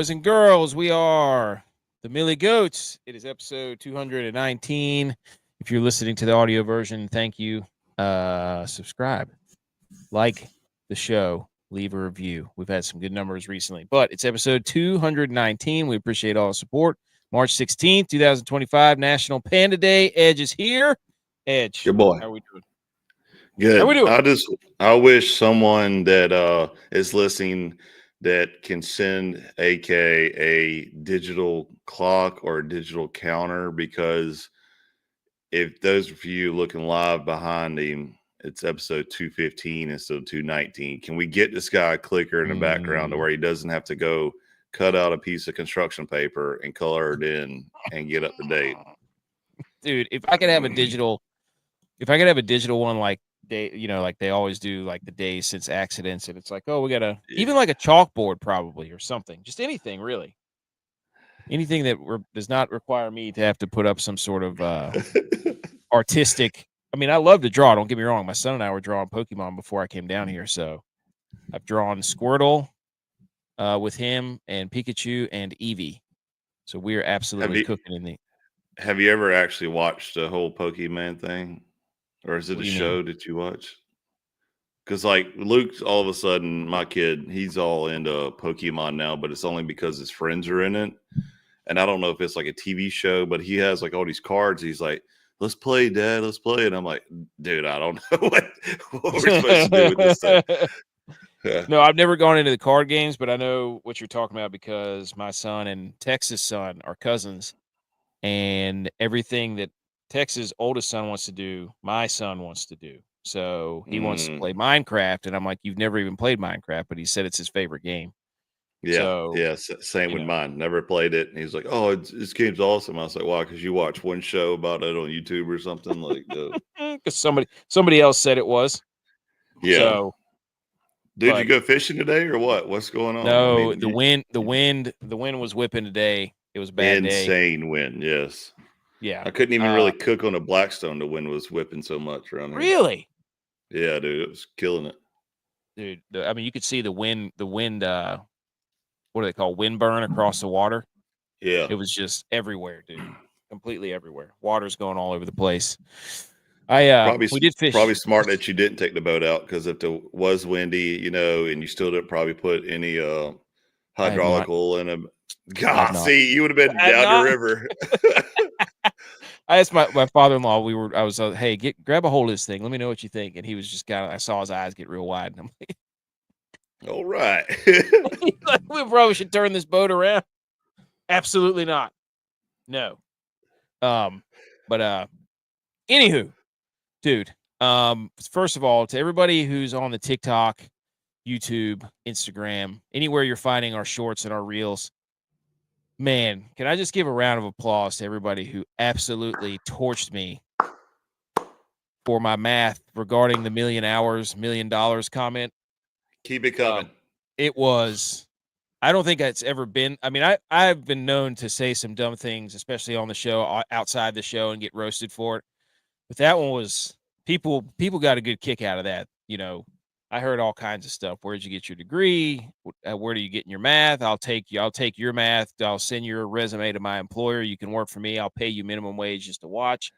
Boys and girls, we are the Millie Goats. It is episode 219. If you're listening to the audio version, thank you. Subscribe, like the show, leave a review. We've had some good numbers recently, but it's episode 219. We appreciate all the support. March 16th, 2025, National Panda Day. Edge is here. Edge, good boy. how are we doing? Good. How we doing? I wish someone that is listening that can send AK a digital clock or a digital counter, because if those of you looking live behind him, it's episode 215 instead of 219. Can we get this guy a clicker in the background to where he doesn't have to go cut out a piece of construction paper and color it in and get up to date? Dude, if I could have a digital one, like like they always do, like the days since accidents, and it's like, oh, we gotta even like a chalkboard probably or something, just anything really, anything that does not require me to have to put up some sort of artistic. I mean, I love to draw, don't get me wrong. My son and I were drawing Pokemon before I came down here, so I've drawn Squirtle with him and Pikachu and Eevee, so we're absolutely cooking in the. Have you ever actually watched the whole Pokemon thing? Or is it a show that you watch? Because like Luke's all of a sudden, my kid, he's all into Pokemon now, but it's only because his friends are in it. And I don't know if it's like a TV show, but he has like all these cards. He's like, let's play, Dad, let's play. And I'm like, dude, I don't know what we're supposed to do with this stuff. Yeah. No, I've never gone into the card games, but I know what you're talking about because my son and Texas' son are cousins. And everything that Texas' oldest son wants to do, my son wants to do. So he wants to play Minecraft, and I'm like, you've never even played Minecraft, but he said it's his favorite game. Yeah, so, yeah, same with mine. Never played it, and he's like, "Oh, this game's awesome." I was like, "Why? Because you watch one show about it on YouTube or something?" Like, because somebody else said it was. Yeah. So, did you go fishing today or what? What's going on? No, I mean, the wind was whipping today. It was a bad day. Insane wind, yes. Yeah. I couldn't even really cook on a Blackstone. The wind was whipping so much around here. Really? Yeah, dude, it was killing it. Dude, I mean, you could see the wind, what do they call, wind burn across the water? Yeah. It was just everywhere, dude. Completely everywhere. Water's going all over the place. We did fish. Probably smart that you didn't take the boat out, because if it was windy, and you still didn't probably put any hydraulic oil in them. God, see, you would have been down the river. I asked my father-in-law. I was hey, grab a hold of this thing. Let me know what you think. And he was just I saw his eyes get real wide, and I'm like, all right. Like, we probably should turn this boat around. Absolutely not. No. But anywho, dude. First of all, to everybody who's on the TikTok, YouTube, Instagram, anywhere you're finding our shorts and our reels, man, can I just give a round of applause to everybody who absolutely torched me for my math regarding the $1 million, $1 million comment. Keep it coming. It was, I don't think it's ever been. I mean, I've been known to say some dumb things, especially on the show, outside the show, and get roasted for it. But that one was, people got a good kick out of that. I heard all kinds of stuff. Where'd you get your degree? Where do you get in your math? I'll take your math. I'll send your resume to my employer. You can work for me. I'll pay you minimum wage just to watch.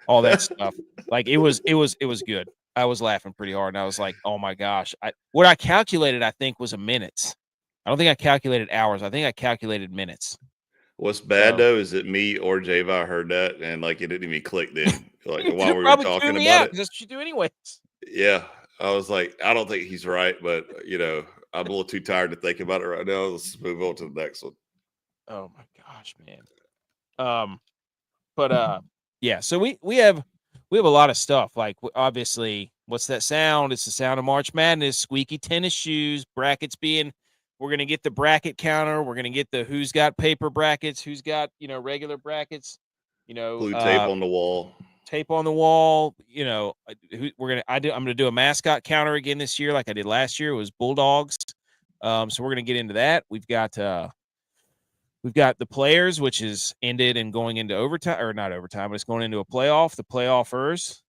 All that stuff. Like it was good. I was laughing pretty hard, and I was like, oh my gosh. What I calculated, I think, was a minutes. I don't think I calculated hours. I think I calculated minutes. What's bad though is that me or Java heard that, and like it didn't even click then. Like while we were talking about it, that's what you do anyways. Yeah, I was like, I don't think he's right, but I'm a little too tired to think about it right now. Let's move on to the next one. Oh my gosh, man. But yeah. So we have a lot of stuff. Like obviously, what's that sound? It's the sound of March Madness. Squeaky tennis shoes. Brackets being. We're going to get the bracket counter. We're going to get the who's got paper brackets, who's got, regular brackets, blue tape on the wall. Tape on the wall. I'm going to do a mascot counter again this year. Like I did last year. It was Bulldogs. So we're going to get into that. We've got the players, which is ended and going into overtime, or not overtime, but it's going into a playoff, the playoffers,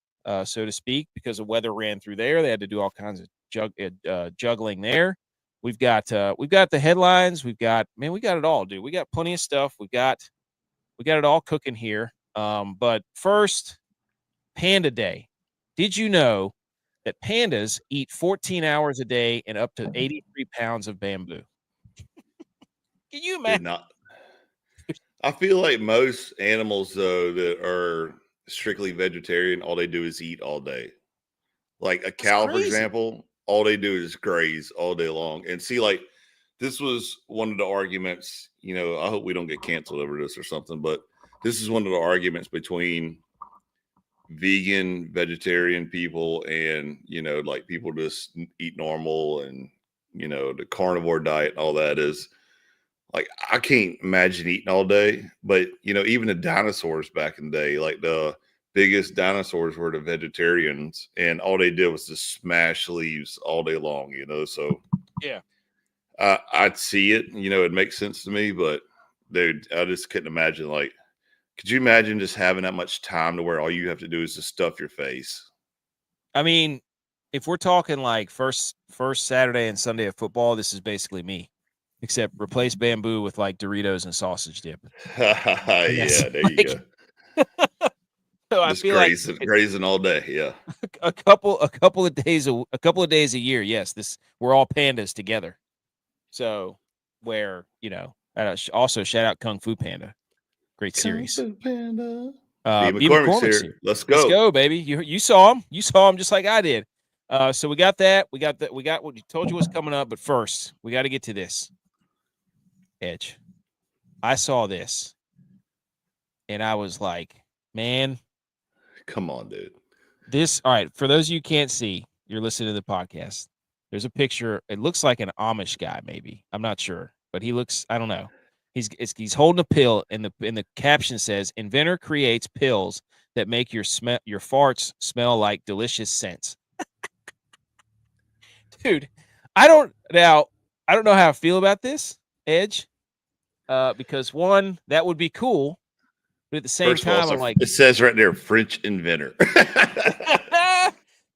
so to speak, because the weather ran through there. They had to do all kinds of juggling there. We've got the headlines. We got it all, dude. We got plenty of stuff. We got it all cooking here. But first, Panda Day. Did you know that pandas eat 14 hours a day and up to 83 pounds of bamboo? Can you Did imagine? not. I feel like most animals though that are strictly vegetarian, all they do is eat all day. Like a That's cow, for crazy. example, all they do is graze all day long. And see, like this was one of the arguments. I hope we don't get canceled over this or something, but this is one of the arguments between vegan, vegetarian people and like people just eat normal and the carnivore diet and all that is like I can't imagine eating all day. But even the dinosaurs back in the day, like the biggest dinosaurs were the vegetarians, and all they did was just smash leaves all day long. So Yeah. I'd see it. It makes sense to me, but dude, I just couldn't imagine. Like, could you imagine just having that much time to where all you have to do is just stuff your face? I mean, if we're talking like first Saturday and Sunday of football, this is basically me, except replace bamboo with like Doritos and sausage dip. And that's Yeah, there you like, go. so I Just feel like grazing all day. Yeah. a couple of days a year. Yes, we're all pandas together. So where also shout out Kung Fu Panda, great Kung series. Fu Panda. B McCormick's McCormick's here. here. Let's Let's go. go, baby. You saw him. You saw him just like I did. So we got that. We got what you told you was coming up. But first, we got to get to this. Edge. I saw this, and I was like, man, Come on, dude. this. All right. For those of you who can't see, you're listening to the podcast. There's a picture. It looks like an Amish guy, maybe. I'm not sure, but he looks. I don't know. He's holding a pill, and the caption says, "Inventor creates pills that make your farts smell like delicious scents." Dude, I don't know how I feel about this, Edge. Because one, that would be cool, but at the same First of all, time, I'm like, it says right there, French inventor.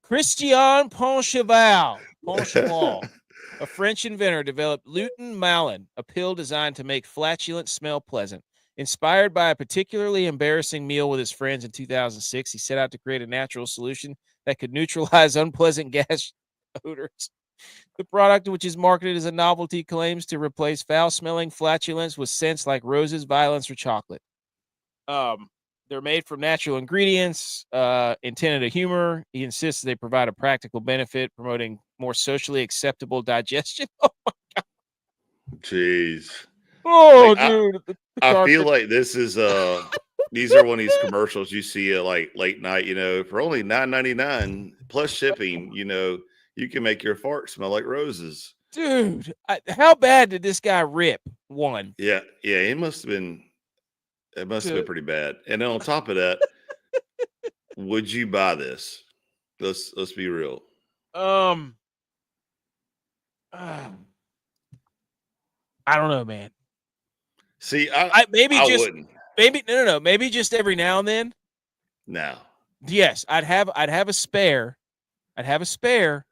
Christian Poncheval, a French inventor, developed lutein malin, a pill designed to make flatulence smell pleasant. Inspired by a particularly embarrassing meal with his friends in 2006, he set out to create a natural solution that could neutralize unpleasant gas odors. The product, which is marketed as a novelty, claims to replace foul-smelling flatulence with scents like roses, violets, or chocolate. They're made from natural ingredients, intended to humor. He insists they provide a practical benefit, promoting more socially acceptable digestion. Jeez. Oh, Like dude, the I feel carpet. like this is these are one of these commercials you see at like late night, for only $9.99 plus shipping, you can make your fart smell like roses. Dude, how bad did this guy rip? One. Yeah, it must have been pretty bad. And then on top of that, would you buy this? Let's be real. Um, I don't know, man. See, I wouldn't. maybe no. Maybe just every now and then. No. Yes, I'd have a spare. I'd have a spare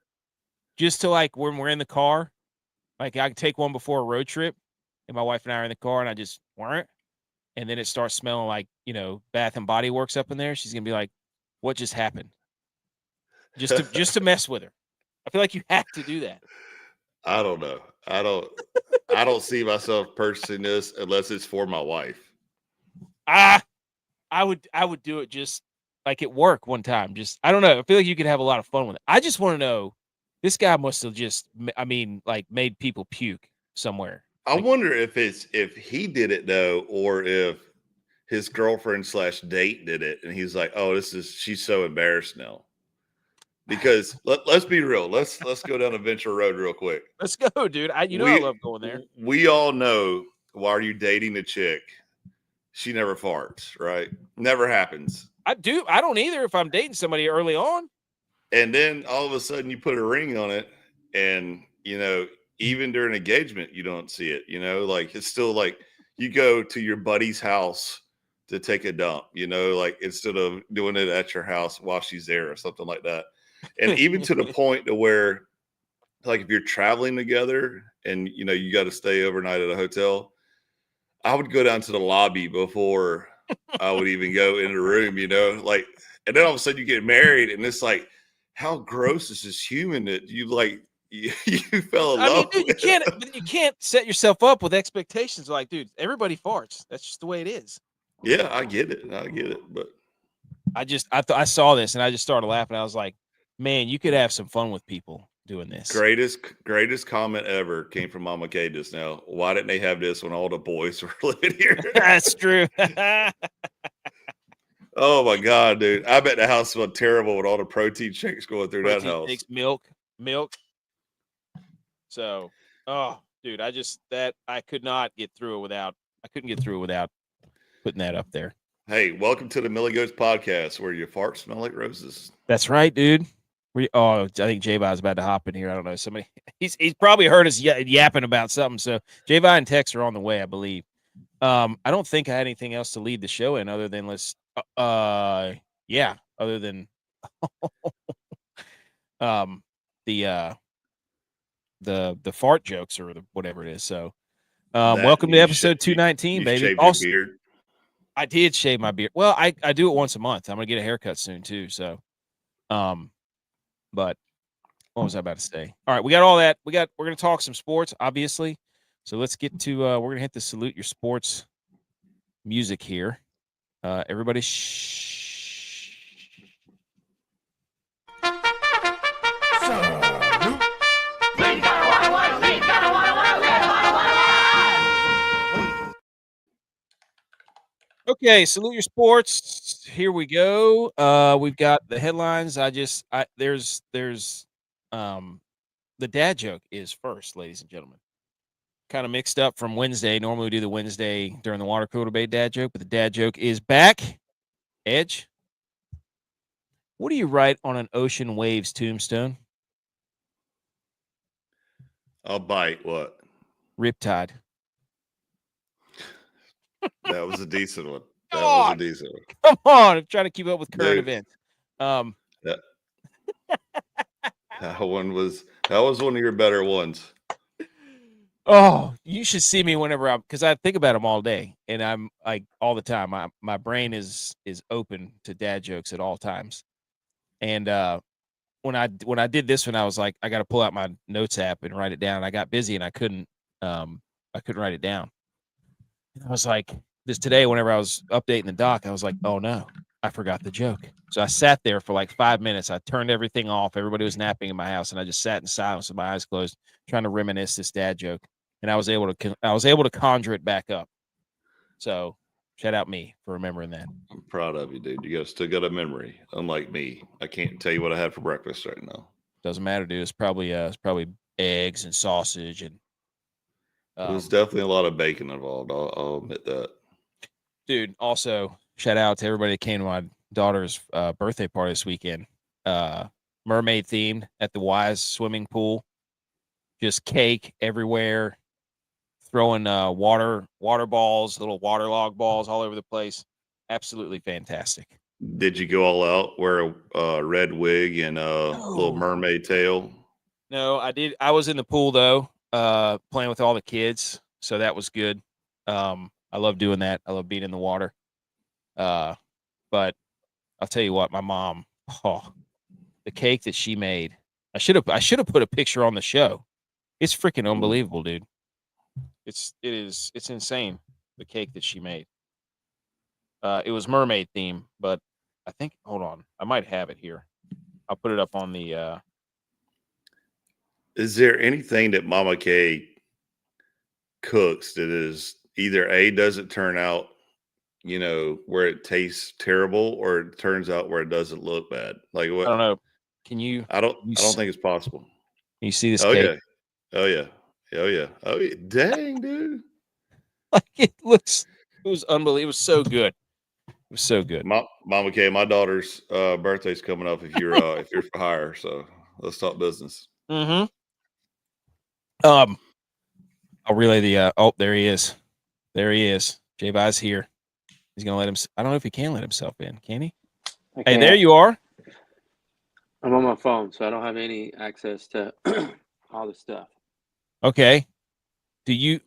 just to like when we're in the car. Like I could take one before a road trip, and my wife and I are in the car, and I just weren't, and then it starts smelling like Bath and Body Works up in there. She's gonna be like, "What just happened?" Just to mess with her. I feel like you have to do that. I don't know. I don't see myself purchasing this unless it's for my wife. I would do it just like at work one time. Just I don't know. I feel like you could have a lot of fun with it. I just want to know. This guy must have just, like made people puke somewhere. I Like, wonder if he did it though, or if his girlfriend / date did it, and he's like, "Oh, she's so embarrassed now." Because let's be real. Let's go down Adventure Road real quick. let's go, dude. I love going there. We all know while you're dating a chick, she never farts, right? Never happens. I don't either if I'm dating somebody early on. And then all of a sudden you put a ring on it, and even during engagement, you don't see it. Like it's still like you go to your buddy's house to take a dump, like instead of doing it at your house while she's there or something like that. And even to the point to where like if you're traveling together and you got to stay overnight at a hotel, I would go down to the lobby before I would even go in the room, like, and then all of a sudden you get married and it's like, how gross is this human that you like, you fell in I mean, love dude, with? you can't set yourself up with expectations. Like, dude, everybody farts. That's just the way it is. Yeah, I get it. But I saw this and I just started laughing. I was like, man, you could have some fun with people doing this. greatest comment ever came from Mama K just now. Why didn't they have this when all the boys were living here? That's true. Oh my God, dude. I bet the house smelled terrible with all the protein shakes going through that Protein house. shakes, milk. So, oh, dude, I could not get through it without. I couldn't get through it without putting that up there. Hey, welcome to the Millie Goats podcast where your farts smell like roses. That's right, dude. I think G.U.Y.S is about to hop in here. I don't know. Somebody he's probably heard us yapping about something. So G.U.Y.S and Tex are on the way, I believe. I don't think I had anything else to lead the show in other than other than the fart jokes or whatever it is. So welcome to episode 219, baby. Shaved your beard. I did shave my beard. Well, I do it once a month. I'm gonna get a haircut soon too. So but what was I about to say? All right, we got all that. We're gonna talk some sports, obviously. So let's get to we're gonna hit the salute your sports music here. Everybody shh. Okay, salute your sports. Here we go. We've got the headlines. There's the dad joke is first, ladies and gentlemen. Kind of mixed up from Wednesday. Normally we do the Wednesday during the water cooler debate dad joke, but the dad joke is back. Edge, what do you write on an ocean waves tombstone? I'll bite what? Riptide. That was a decent one. That God. was a decent one. Come on, I'm trying to keep up with current events. That one was one of your better ones. Oh, you should see me whenever because I think about them all day, and I'm like all the time. My brain is open to dad jokes at all times. And when I did this one, I was like, I got to pull out my notes app and write it down. I got busy and I couldn't write it down. And I was like, this today, whenever I was updating the doc, I was like, oh no, I forgot the joke. So I sat there for like 5 minutes. I turned everything off. Everybody was napping in my house, and I just sat in silence with my eyes closed, trying to reminisce this dad joke. And I was able to conjure it back up. So shout out me for remembering that. I'm proud of you, dude. You still got a memory, unlike me. I can't tell you what I had for breakfast right now. Doesn't matter, dude. It's probably eggs and sausage and. There's definitely a lot of bacon involved. I'll admit that. Dude, also shout out to everybody that came to my daughter's birthday party this weekend. Mermaid themed at the G.U.Y.S swimming pool. Just cake everywhere. Throwing water balls, little waterlog balls all over the place. Absolutely fantastic. Did you go all out, wear a red wig and a little mermaid tail? No, I did. I was in the pool though, playing with all the kids, so that was good. I love doing that. I love being in the water. But I'll tell you what, my mom, the cake that she made. I should have put a picture on the show. It's freaking unbelievable, dude. It's insane, the cake that she made. It was mermaid theme, but I think hold on, I might have it here. I'll put it up on the Is there anything that Mama K cooks that is either A, doesn't turn out, where it tastes terrible, or it turns out where it doesn't look bad? Like what? I don't know. Can you? I don't think it's possible. Can you see this Oh cake? yeah. Oh yeah. Oh yeah. Oh yeah. Dang, dude. Like it was unbelievable. It was so good. It was so good. Mama K, my daughter's birthday's coming up if you're for hire. So let's talk business. Mm-hmm. I'll relay the there he is. There he is. G.U.Y.S here. He's gonna let him. I don't know if he can let himself in. Can he? Hey, there you are. I'm on my phone, so I don't have any access to All the stuff. Okay. Did you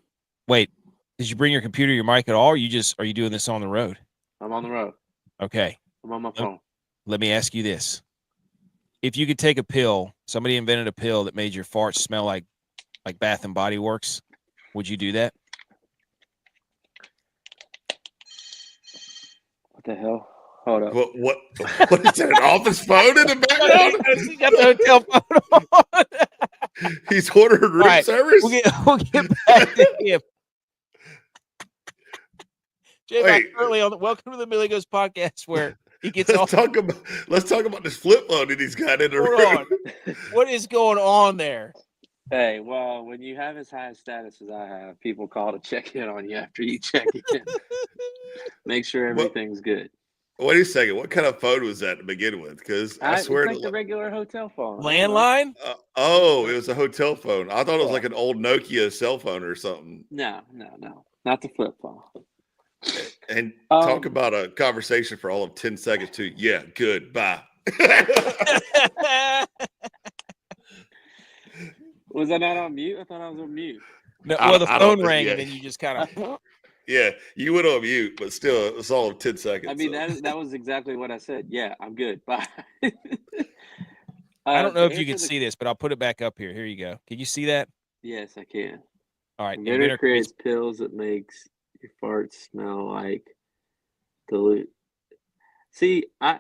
bring your computer, your mic at all, or are you doing this on the road? I'm on the road. Okay. I'm on my phone. Let me ask you this. If you could take a pill, somebody invented a pill that made your farts smell like Bath and Body Works, would you do that? What the hell? Hold up. What is that, an office phone in the background? He got the hotel phone on. He's ordering room Right. service? We'll get back to him. Jay, Wait. currently on welcome to the Millie Goes podcast where he gets let's talk about this flip phone that he's got in the room. Hold on. What is going on there? Hey, well, when you have as high a status as I have, people call to check in on you after you check in. Make sure everything's good. Wait a second. What kind of phone was that to begin with? Because I swear it's like the regular hotel phone. Landline? It was a hotel phone. I thought it was like an old Nokia cell phone or something. No. Not the flip phone. And talk about a conversation for all of 10 seconds too. Yeah, good. Bye. Was I not on mute? I thought I was on mute. No, well, the phone rang and then you just kind of. Yeah, you went on mute, but still, it was all of 10 seconds. I mean, that was exactly what I said. Yeah, I'm good. Bye. I don't know if you can see this, but I'll put it back up here. Here you go. Can you see that? Yes, I can. All right. Inventor creates pills that makes your farts smell like dilute. See, I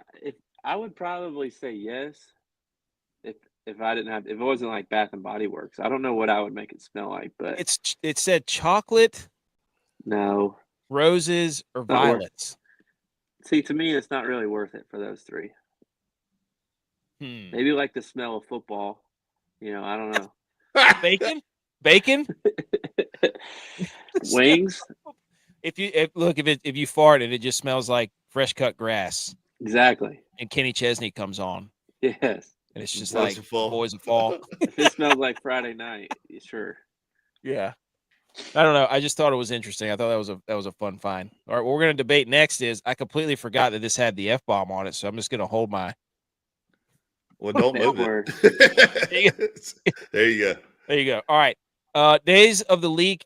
would probably say yes if it wasn't like Bath and Body Works. I don't know what I would make it smell like, but it said chocolate, no, roses, or violets. See, to me, it's not really worth it for those three. Maybe like the smell of football. I don't know. Bacon, wings. If you fart and it just smells like fresh cut grass. Exactly. And Kenny Chesney comes on. Yes. And it's just like Boys of Fall. If it smells like Friday night, sure. Yeah. I don't know. I just thought it was interesting. I thought that was a fun find. All right, what we're going to debate next is I completely forgot that this had the F-bomb on it, so I'm just going to hold my. Well, don't move it. There you go. There you go. All right. Days of the week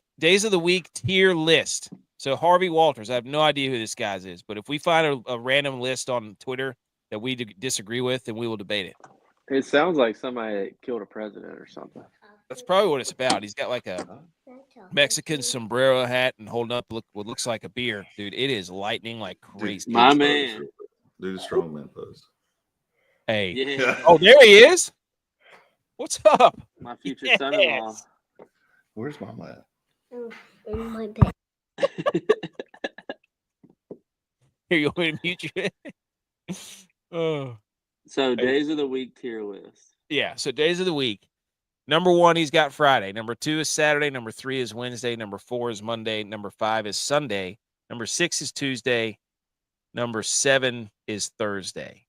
tier list. So Harvey Walters, I have no idea who this guy is, but if we find a random list on Twitter that we disagree with, then we will debate it. It sounds like somebody killed a president or something. That's probably what it's about. He's got like a Mexican sombrero hat and holding up what looks like a beer. Dude, it is lightning like crazy. My man. Do the strongman pose. Hey. Yeah. Oh, there he is. What's up? My future son-in-law. Where's Mama at? Oh, in my bed. Here, you want me to mute you? Oh. So, days of the week tier list. Yeah, so days of the week. Number 1, he's got Friday. Number 2 is Saturday. Number 3 is Wednesday. Number 4 is Monday. Number 5 is Sunday. Number 6 is Tuesday. Number 7 is Thursday.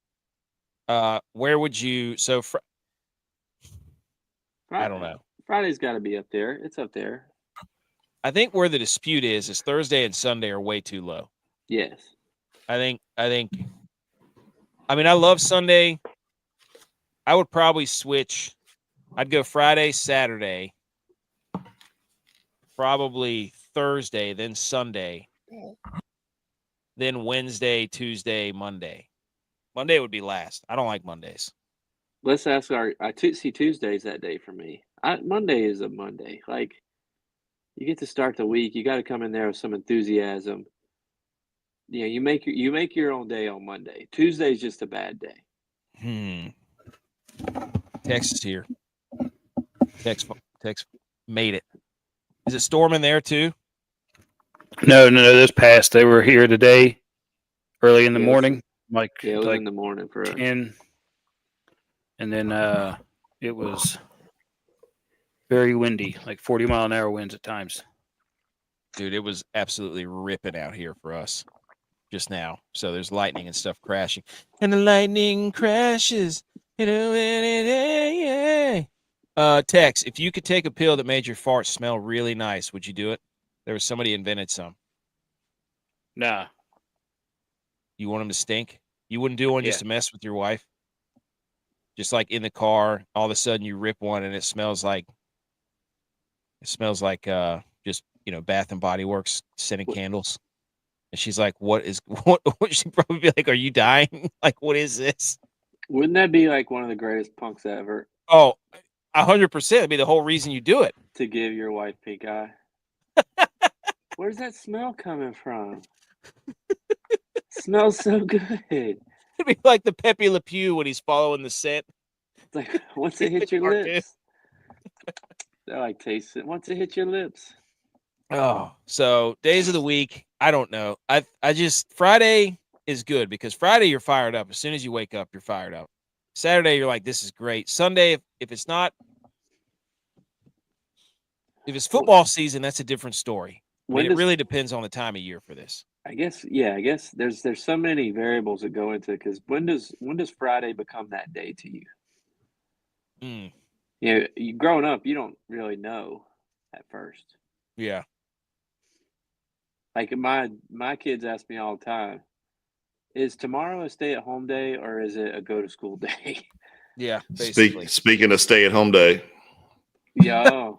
Where would you? So, I don't know. Friday's got to be up there. It's up there. I think where the dispute is Thursday and Sunday are way too low. Yes. I mean, I love Sunday. I would probably switch. I'd go Friday, Saturday, probably Thursday, then Sunday, then Wednesday, Tuesday, Monday. Monday would be last. I don't like Mondays. Let's ask I see Tuesday's that day for me. Monday is a Monday. Like, you get to start the week. You got to come in there with some enthusiasm. You make your own day on Monday. Tuesday's just a bad day. Texas here. Text made it. Is it storming there too? No. This past they were here today, early in the morning. It was in the morning for 10, and then it was very windy, like 40-mile-an-hour winds at times. Dude, it was absolutely ripping out here for us just now. So there's lightning and stuff crashing, and the lightning crashes. Tex, if you could take a pill that made your fart smell really nice, would you do it? There was somebody invented some. Nah. You want them to stink? You wouldn't do one just to mess with your wife? Just like in the car, all of a sudden you rip one and it smells like It smells like just Bath and Body Works scented candles. And she's like, what? She'd probably be like, are you dying? Like, what is this? Wouldn't that be like one of the greatest punks ever? Oh, 100%. It'd be the whole reason you do it. To give your wife pink eye. Where's that smell coming from? Smells so good. It'd be like the Pepe Le Pew when he's following the scent. It's like once it hits your Cartoon. lips. I like taste it. Once it hits your lips. Oh, so days of the week, I don't know. I just Friday is good because Friday you're fired up. As soon as you wake up, you're fired up. Saturday, you're like, this is great. Sunday, if it's not, if it's football season, that's a different story. I mean, it really depends on the time of year for this. I guess there's so many variables that go into it because when does Friday become that day to you? You growing up, you don't really know at first. Yeah. Like my kids ask me all the time, is tomorrow a stay-at-home day or is it a go-to-school day? Yeah, basically. Speaking of stay-at-home day. Yo.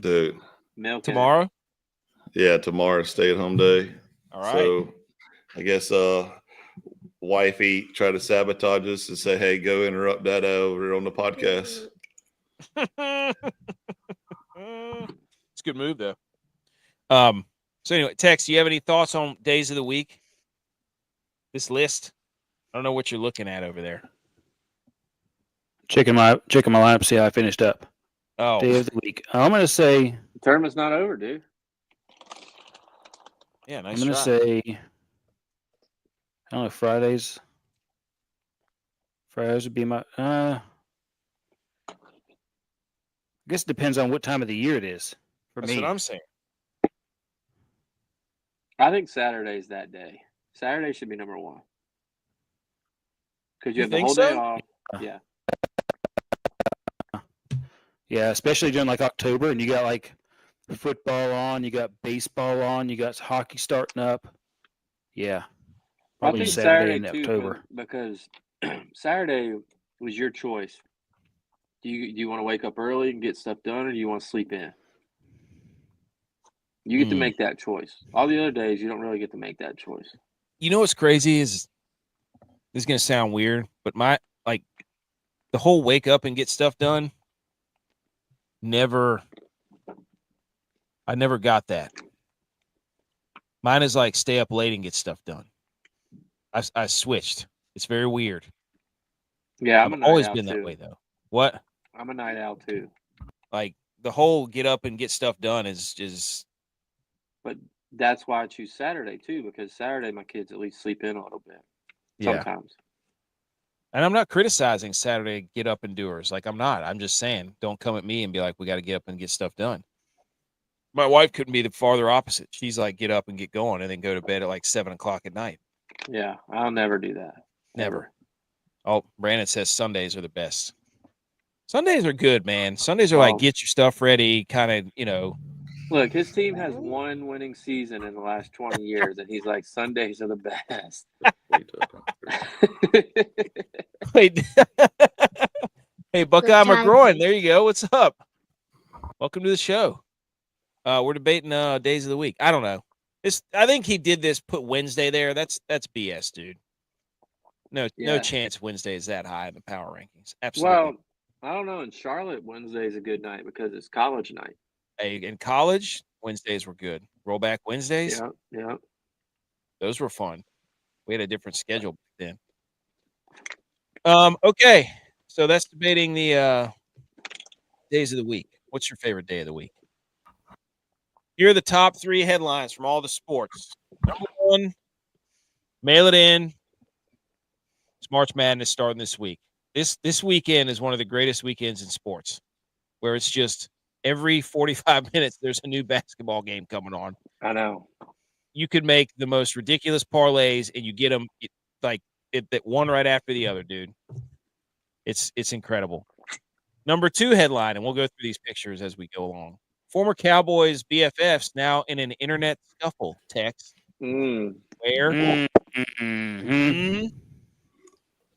Dude. Tomorrow? Yeah, tomorrow's stay-at-home day. All right. So I guess wifey tried to sabotage us and say, hey, go interrupt Dada over on the podcast. It's a good move, though. So anyway, Tex, do you have any thoughts on days of the week? This list? I don't know what you're looking at over there. Checking my lineup, see how I finished up. Oh. Day of the week. I'm going to say... The tournament's not over, dude. Yeah, nice I'm going to say... I don't know, Fridays would be my... I guess it depends on what time of the year it is for me. That's what I'm saying. I think Saturday's that day. Saturday should be number one. Because you have the whole day off. Yeah. Yeah, especially during like October and you got like football on, you got baseball on, you got hockey starting up. Yeah. Probably I think Saturday in too, October. Because Saturday was your choice. Do you want to wake up early and get stuff done or do you want to sleep in? You get to make that choice. All the other days, you don't really get to make that choice. You know what's crazy is this is going to sound weird, but the whole wake up and get stuff done, I never got that. Mine is like stay up late and get stuff done. I switched. It's very weird. Yeah, I've always been that way, though. What? I'm a night owl, too. Like, the whole get up and get stuff done is... But that's why I choose Saturday, too, because Saturday my kids at least sleep in a little bit. Sometimes. And I'm not criticizing Saturday get up and doers. Like, I'm not. I'm just saying, don't come at me and be like, we got to get up and get stuff done. My wife couldn't be the farther opposite. She's like, get up and get going and then go to bed at like 7 o'clock at night. Yeah, I'll never do that. Never. Oh, Brandon says Sundays are the best. Sundays are good, man. Sundays are like, get your stuff ready, kind of, Look, his team has one winning season in the last 20 years, and he's like, Sundays are the best. Wait. Hey, Buckeye McGroin, there you go. What's up? Welcome to the show. We're debating days of the week. I don't know. I think he did this, put Wednesday there. That's BS, dude. No chance Wednesday is that high in the power rankings. Absolutely. Well, I don't know. In Charlotte, Wednesday is a good night because it's college night. Hey, in college, Wednesdays were good. Rollback Wednesdays. Yeah. Those were fun. We had a different schedule back then. Okay. So that's debating the days of the week. What's your favorite day of the week? Here are the top 3 headlines from all the sports. Number 1, mail it in. It's March Madness starting this week. This weekend is one of the greatest weekends in sports, where it's just every 45 minutes there's a new basketball game coming on. I know. You could make the most ridiculous parlays, and you get them like that one right after the other, dude. It's incredible. Number 2 headline, and we'll go through these pictures as we go along. Former Cowboys BFFs now in an internet scuffle. Text. Where?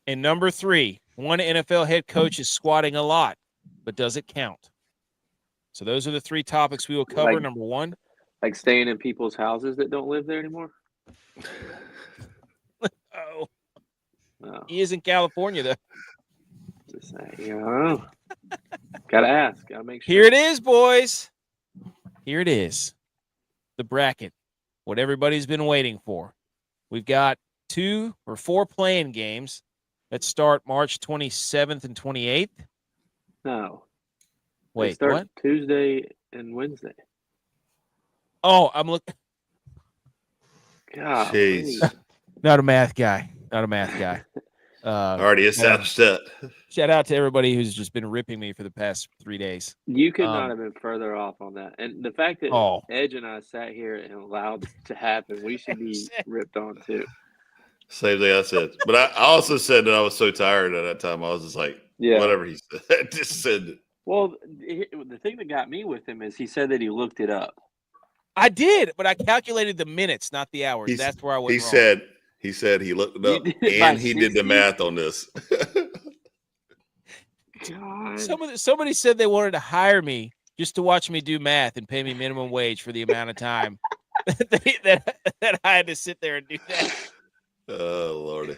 And number 3, one NFL head coach is squatting a lot, but does it count? So those are the 3 topics we will cover. Like- Number 1. Like staying in people's houses that don't live there anymore? Oh, No. he is in California, though. Just saying, you know. Gotta ask. Gotta make sure. Here it is, boys. Here it is. The bracket. What everybody's been waiting for. We've got 2 or 4 playing games that start March 27th and 28th. No. They Wait, start what? Tuesday and Wednesday. Oh, I'm looking. God. Jeez. Not a math guy. Not a math guy. Already it's upset. Shout out to everybody who's just been ripping me for the past 3 days. You could not have been further off on that. And the fact that Oh. Edge and I sat here and allowed it to happen, we should be ripped on too. Same thing I said. But I also said that I was so tired at that time. I was just like, whatever he said. I just said it. Well, the thing that got me with him is he said that he looked it up. I did, but I calculated the minutes, not the hours. That's where I went wrong. He said he looked it up did it by and he did the 60? math on this. God. Somebody said they wanted to hire me just to watch me do math and pay me minimum wage for the amount of time that I had to sit there and do that. Oh, Lordy.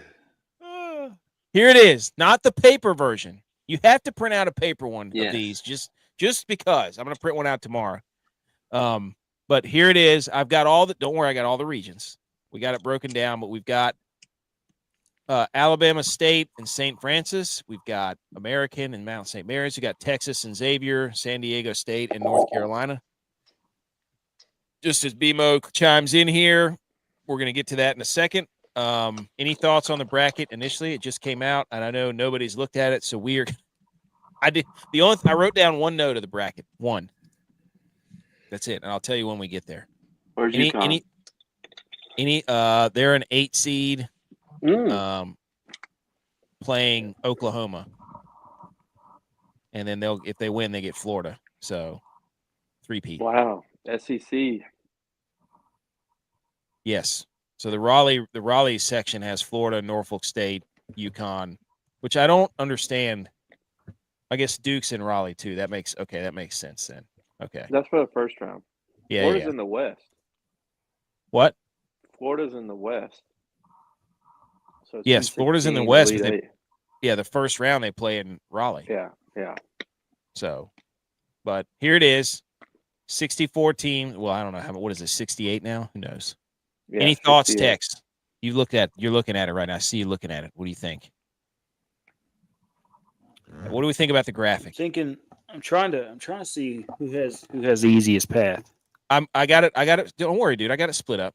Here it is, not the paper version. You have to print out a paper one of these just because. I'm going to print one out tomorrow. But here it is. I've got don't worry, I got all the regions. We got it broken down, but we've got Alabama State and St. Francis. We've got American and Mount St. Mary's. We got Texas and Xavier, San Diego State and North Carolina. Just as BMO chimes in here, we're going to get to that in a second. Any thoughts on the bracket initially? It just came out, and I know nobody's looked at it, so I wrote down one note of the bracket. One. That's it, and I'll tell you when we get there. Where's UConn? They're an 8 seed playing Oklahoma. And then if they win, they get Florida. So 3-peat. Wow. SEC. Yes. So the Raleigh section has Florida, Norfolk State, UConn, which I don't understand. I guess Duke's in Raleigh too. That makes sense then. Okay. That's for the first round. Yeah. Florida's in the West. What? Florida's in the West. So yes, Florida's in the West. The first round they play in Raleigh. Yeah. So, but here it is. 64 teams. Well, I don't know what is it, 68 now? Who knows? Yeah, any thoughts, 68. Tex? You're looking at it right now. I see you looking at it. What do you think? What do we think about the graphic? I'm trying to see who has the easiest path. I got it. Don't worry, dude. I got it split up.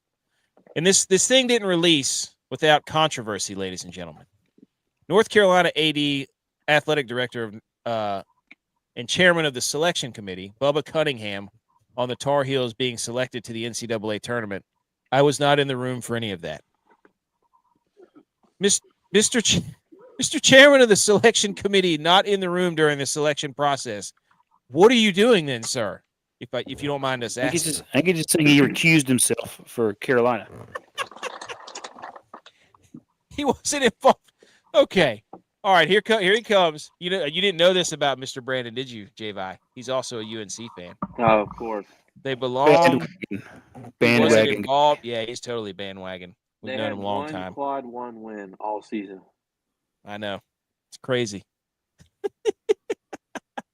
And this thing didn't release without controversy, ladies and gentlemen. North Carolina AD, athletic director of and chairman of the selection committee, Bubba Cunningham, on the Tar Heels being selected to the NCAA tournament. I was not in the room for any of that. Mr. Chairman of the selection committee, not in the room during the selection process. What are you doing then, sir? If you don't mind us asking. I could just say he recused himself for Carolina. He wasn't involved. Okay. All right, here he comes. You didn't know this about Mr. Brandon, did you, J.Vi? He's also a UNC fan. Oh, of course. They belong. Bandwagon. Involved. Yeah, he's totally bandwagon. We've known him a long time. Quad 1 win all season. I know. It's crazy.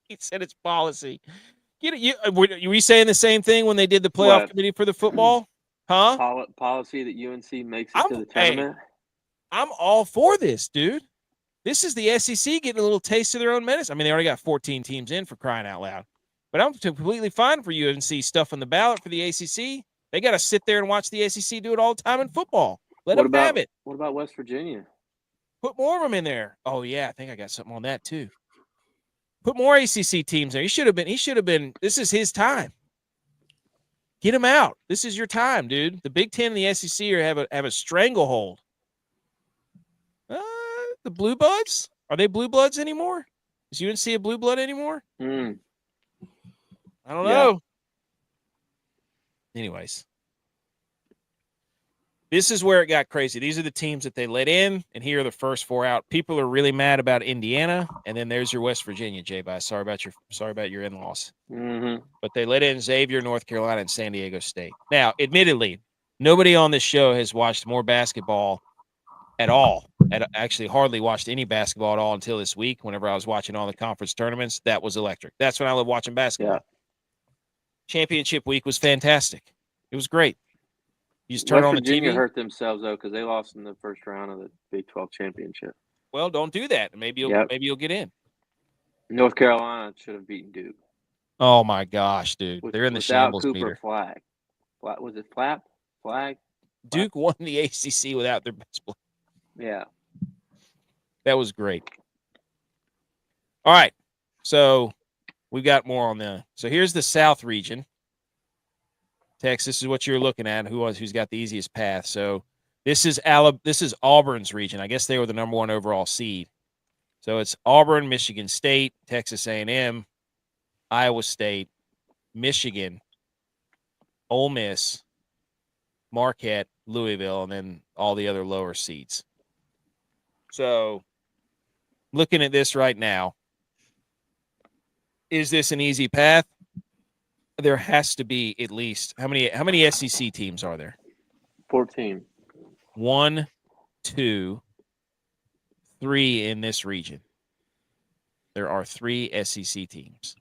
He said it's policy. Were you saying the same thing when they did the playoff committee for the football? Huh? Policy that UNC makes it to the tournament. I'm all for this, dude. This is the SEC getting a little taste of their own medicine. I mean, they already got 14 teams in, for crying out loud. But I'm completely fine for UNC stuff on the ballot for the ACC. They got to sit there and watch the SEC do it all the time in football. Let them have it. What about West Virginia? Put more of them in there. Oh, yeah, I think I got something on that, too. Put more ACC teams there. He should have been. This is his time. Get him out. This is your time, dude. The Big Ten and the SEC have a stranglehold. The Blue Bloods? Are they Blue Bloods anymore? Is UNC a Blue Blood anymore? I don't know. Anyways. This is where it got crazy. These are the teams that they let in, and here are the first 4 out. People are really mad about Indiana, and then there's your West Virginia, J-Bye. Sorry about your in-laws. Mm-hmm. But they let in Xavier, North Carolina, and San Diego State. Now, admittedly, nobody on this show has watched more basketball at all. Actually, hardly watched any basketball at all until this week. Whenever I was watching all the conference tournaments, that was electric. That's when I love watching basketball. Yeah. Championship week was fantastic. It was great. You just turn West on the Virginia TV. hurt themselves though because they lost in the first round of the Big 12 championship. Well, don't do that. Maybe you'll get in. North Carolina should have beaten Duke. Oh my gosh, dude! They're in the without shambles Cooper meter. Flag. Was it Flag? Duke won the ACC without their best player. Yeah. That was great. All right, so we've got more on the. So here's the South region. Tex, this is what you're looking at. Who's got the easiest path? So this is Auburn's region. I guess they were the number 1 overall seed. So it's Auburn, Michigan State, Texas A&M, Iowa State, Michigan, Ole Miss, Marquette, Louisville, and then all the other lower seeds. So looking at this right now, is this an easy path? There has to be at least how many SEC teams are there? 14. 1, 2, 3 in this region. There are 3 SEC teams.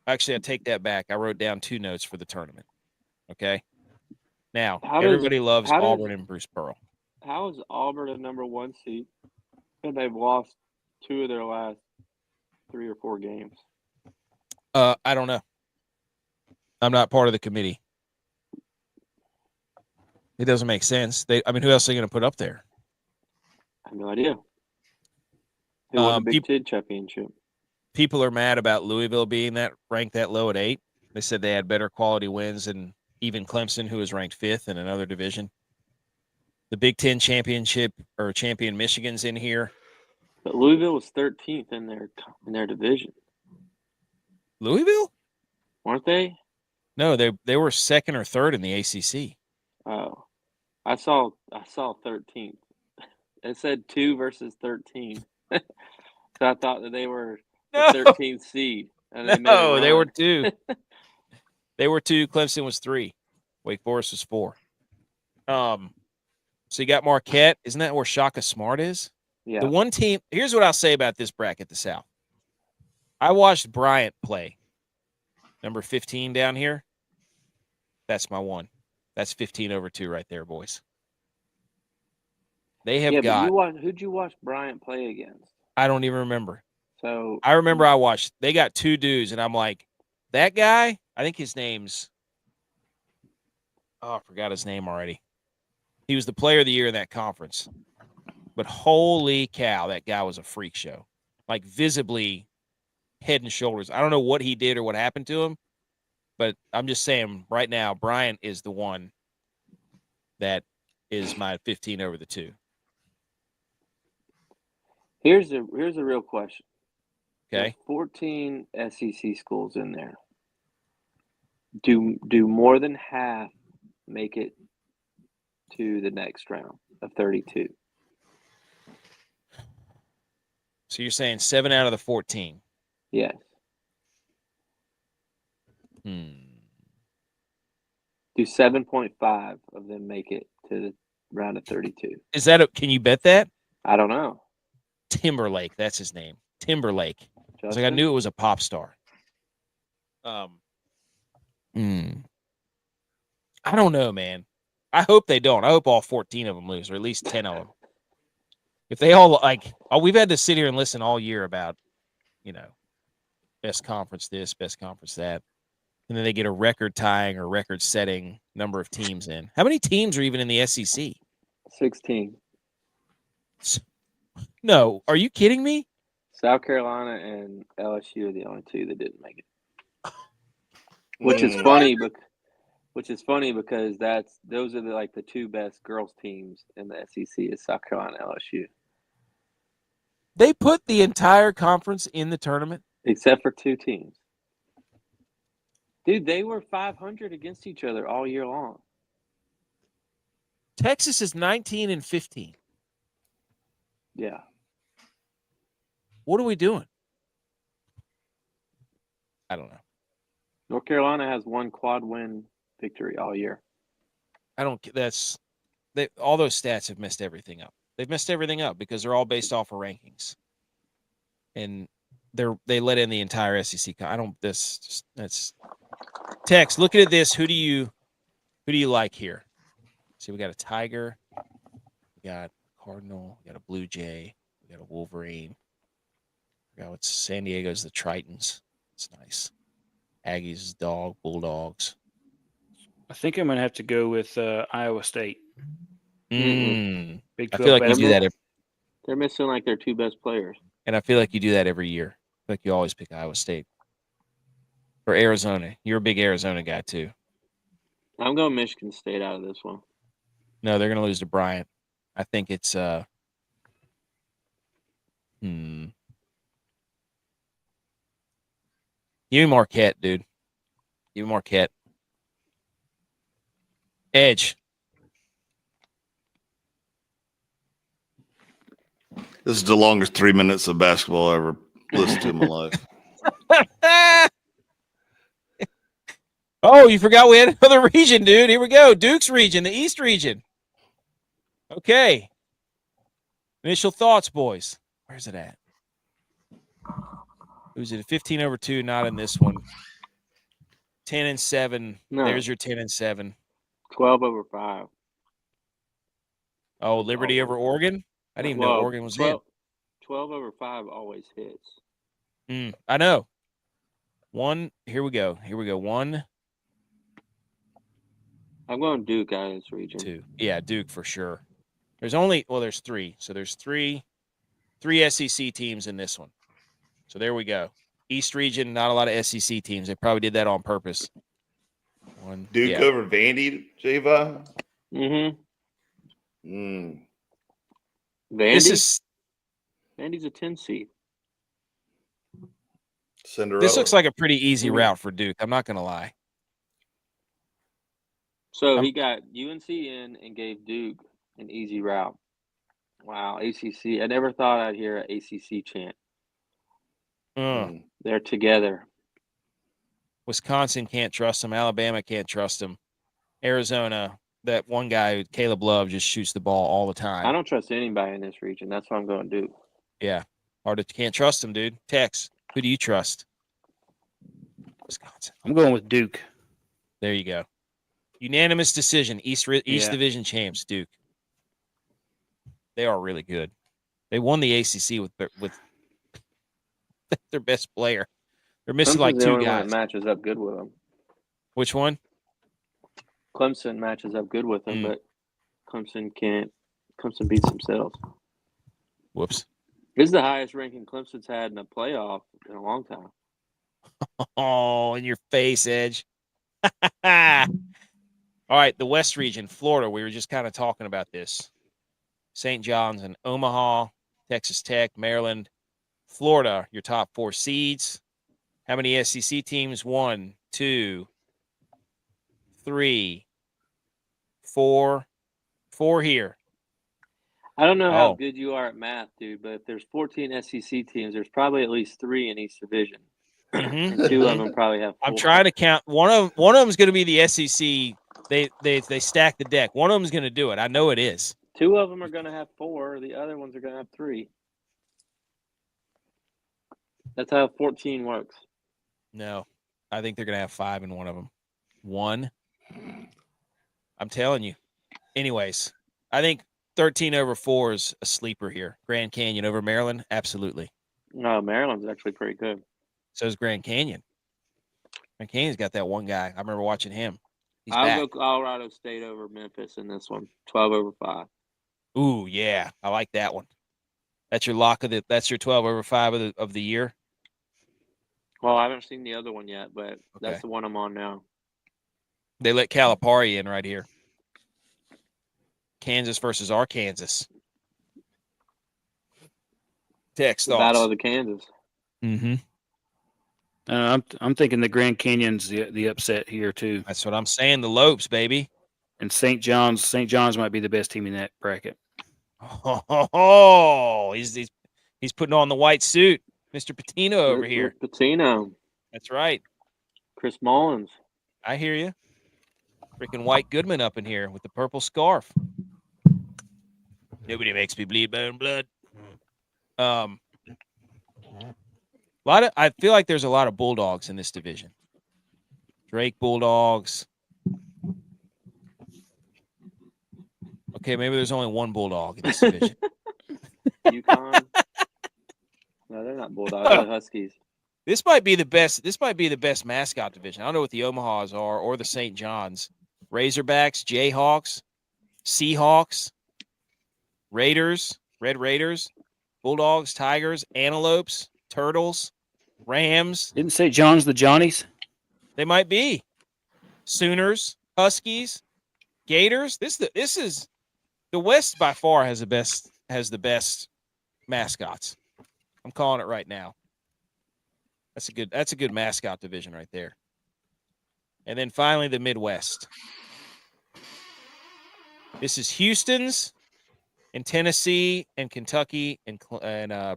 Actually, I take that back. I wrote down 2 notes for the tournament. Okay. Now, everybody loves Auburn and Bruce Pearl. How is Auburn a number 1 seed? And they've lost 2 of their last 3 or 4 games. I don't know. I'm not part of the committee. It doesn't make sense. Who else are they going to put up there? I have no idea. Who won the Big Ten championship? People are mad about Louisville being ranked that low at 8. They said they had better quality wins than even Clemson, who was ranked 5th in another division. The Big Ten championship or champion Michigan's in here. But Louisville was 13th in their division. Louisville? Weren't they? No, they were 2nd or 3rd in the ACC. Oh, I saw 13th. It said 2 versus 13. So I thought that they were the 13th seed. And they were 2. They were 2. Clemson was 3. Wake Forest was 4. So you got Marquette. Isn't that where Shaka Smart is? Yeah. The one team. Here's what I'll say about this bracket, the South. I watched Bryant play. Number 15 down here. That's my one. That's 15 over 2 right there, boys. They have got. Who'd you watch Bryant play against? I don't even remember. So I remember I watched. They got 2 dudes, and I'm like, that guy. I think his name's. Oh, I forgot his name already. He was the player of the year in that conference. But holy cow, that guy was a freak show. Like visibly head and shoulders. I don't know what he did or what happened to him, but I'm just saying right now, Bryant is the one that is my 15 over the 2. Here's a real question. Okay. There's 14 SEC schools in there. Do more than half make it to the next round of 32? So you're saying 7 out of the 14? Yes. Do 7.5 of them make it to the round of 32? Is that can you bet that? I don't know. Timberlake, that's his name. Timberlake. I was like, I Justin? knew it was a pop star. I don't know, man. I hope they don't. I hope all 14 of them lose, or at least 10 of them. If they all we've had to sit here and listen all year about, best conference this, best conference that, and then they get a record tying or record setting number of teams in. How many teams are even in the SEC? 16. No, are you kidding me? South Carolina and LSU are the only 2 that didn't make it. Which is funny because those are the 2 best girls teams in the SEC is South Carolina and LSU. They put the entire conference in the tournament? Except for 2 teams. Dude, they were 500 against each other all year long. Texas is 19-15. Yeah. What are we doing? I don't know. North Carolina has one quad win victory all year. I don't. That's all those stats have messed everything up. They've messed everything up because they're all based off of rankings, and they let in the entire SEC. I don't. That's Tex. Looking at this, who do you like here? See, we got a Tiger, we got a Cardinal, we got a Blue Jay, we got a Wolverine. We got what's San Diego's the Tritons. It's nice. Aggies is dog, Bulldogs. I think I'm going to have to go with Iowa State. Mm. Big I feel like 12 you do that, They're missing like their two best players. and I feel like you do that every year. I feel like you always pick Iowa State or Arizona. You're a big Arizona guy too. I'm going Michigan State out of this one. No, they're going to lose to Bryant. I think it's Give me Marquette, dude. Give me Marquette. Edge. This is the longest 3 minutes of basketball I ever listened to in my life. Oh, you forgot we had another region, dude. Here we go. Duke's region, the East region. Okay. Initial thoughts, boys. Where's it at? Who's it? 15/2, not in this one. 10-7. No. There's your 10-7. 12/5. Oh, Liberty over Oregon? I didn't even know Oregon was in. 12/5 always hits. I know. Here we go. One, I'm going Duke out of this region. 2. Yeah, Duke for sure. There's 3. So there's three SEC teams in this one. So there we go. East region, not a lot of SEC teams. They probably did that on purpose. Duke over Vandy, J-Vi? Mm-hmm. Vandy's a 10 seed. Cinderella. This looks like a pretty easy route for Duke. I'm not going to lie. So he got UNC in and gave Duke an easy route. Wow, ACC. I never thought I'd hear an ACC chant. They're together. Wisconsin can't trust them. Alabama can't trust them. Arizona, that one guy, Caleb Love, just shoots the ball all the time. I don't trust anybody in this region. That's why I'm going Duke. Yeah. Can't trust them, dude. Tex, who do you trust? Wisconsin. I'm going with Duke. There you go. Unanimous decision. East Division champs, Duke. They are really good. They won the ACC with their best player. They're missing like 2 guys. One that matches up good with them. Which one? Clemson matches up good with them, but Clemson can't. Clemson beats themselves. Whoops. This is the highest ranking Clemson's had in a playoff in a long time. Oh, in your face, Edge. All right, the West region, Florida. We were just kind of talking about this. St. John's and Omaha, Texas Tech, Maryland, Florida, your top 4 seeds. How many SEC teams? 1, 2, 3, 4. 4 here. I don't know how good you are at math, dude, but if there's 14 SEC teams, there's probably at least 3 in each division. And 2 of them probably have 4. I'm trying to count. One of them is going to be the SEC. They stack the deck. One of them is going to do it. I know it is. 2 of them are going to have 4. The other ones are going to have 3. That's how 14 works. No, I think they're going to have 5 in one of them. 1. I'm telling you. Anyways, I think 13/4 is a sleeper here. Grand Canyon over Maryland, absolutely. No, Maryland's actually pretty good. So is Grand Canyon. Grand Canyon's got that one guy. I remember watching him. I'll go Colorado State over Memphis in this one. 12/5. Ooh, yeah, I like that one. That's your lock that's your 12/5 of the year. Well, I haven't seen the other one yet, but that's the one I'm on now. They let Calipari in right here. Kansas versus Arkansas. Tex thoughts. Battle of the Kansas. Mm-hmm. I'm thinking the Grand Canyon's the upset here too. That's what I'm saying. The Lopes, baby. And St. John's might be the best team in that bracket. Oh, he's putting on the white suit, Mr. Patino over here. Patino. That's right. Chris Mullins. I hear you. Freaking White Goodman up in here with the purple scarf. Nobody makes me bleed my own blood. I feel like there's a lot of Bulldogs in this division. Drake Bulldogs. Okay, maybe there's only one Bulldog in this division. UConn. No, they're not Bulldogs. They're Huskies. This might be the best. This might be the best mascot division. I don't know what the Omahas are or the St. John's. Razorbacks, Jayhawks, Seahawks, Raiders, Red Raiders, Bulldogs, Tigers, Antelopes, Turtles, Rams. Didn't St. John's the Johnnies? They might be. Sooners, Huskies, Gators. This is the West by far has the best mascots. I'm calling it right now. That's a good mascot division right there. And then finally the Midwest. This is Houston's and Tennessee and Kentucky and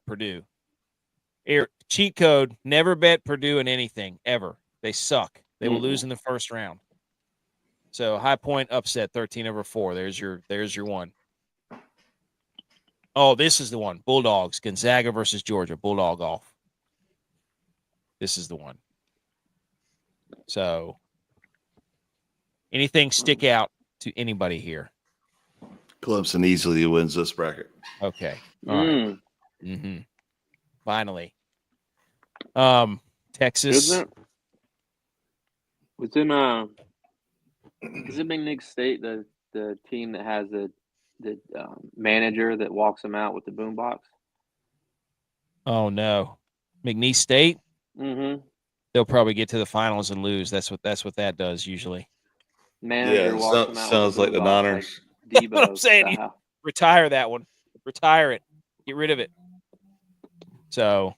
Purdue. Here, cheat code, never bet Purdue in anything ever. They suck. They will lose in the first round. So High Point upset 13/4. There's your one. Oh, this is the one. Bulldogs, Gonzaga versus Georgia. Bulldog off. This is the one. So anything stick out to anybody here? Clemson easily wins this bracket. Okay. All right. Mm-hmm. Finally. Texas. Is it Big Nick State the team that has the manager that walks them out with the boombox? Oh no. McNeese State? Mm-hmm. They'll probably get to the finals and lose. That's what that does usually. Manager walks them out sounds with like the boombox, Niners. Like That's what I'm saying. You retire that one. Retire it. Get rid of it. So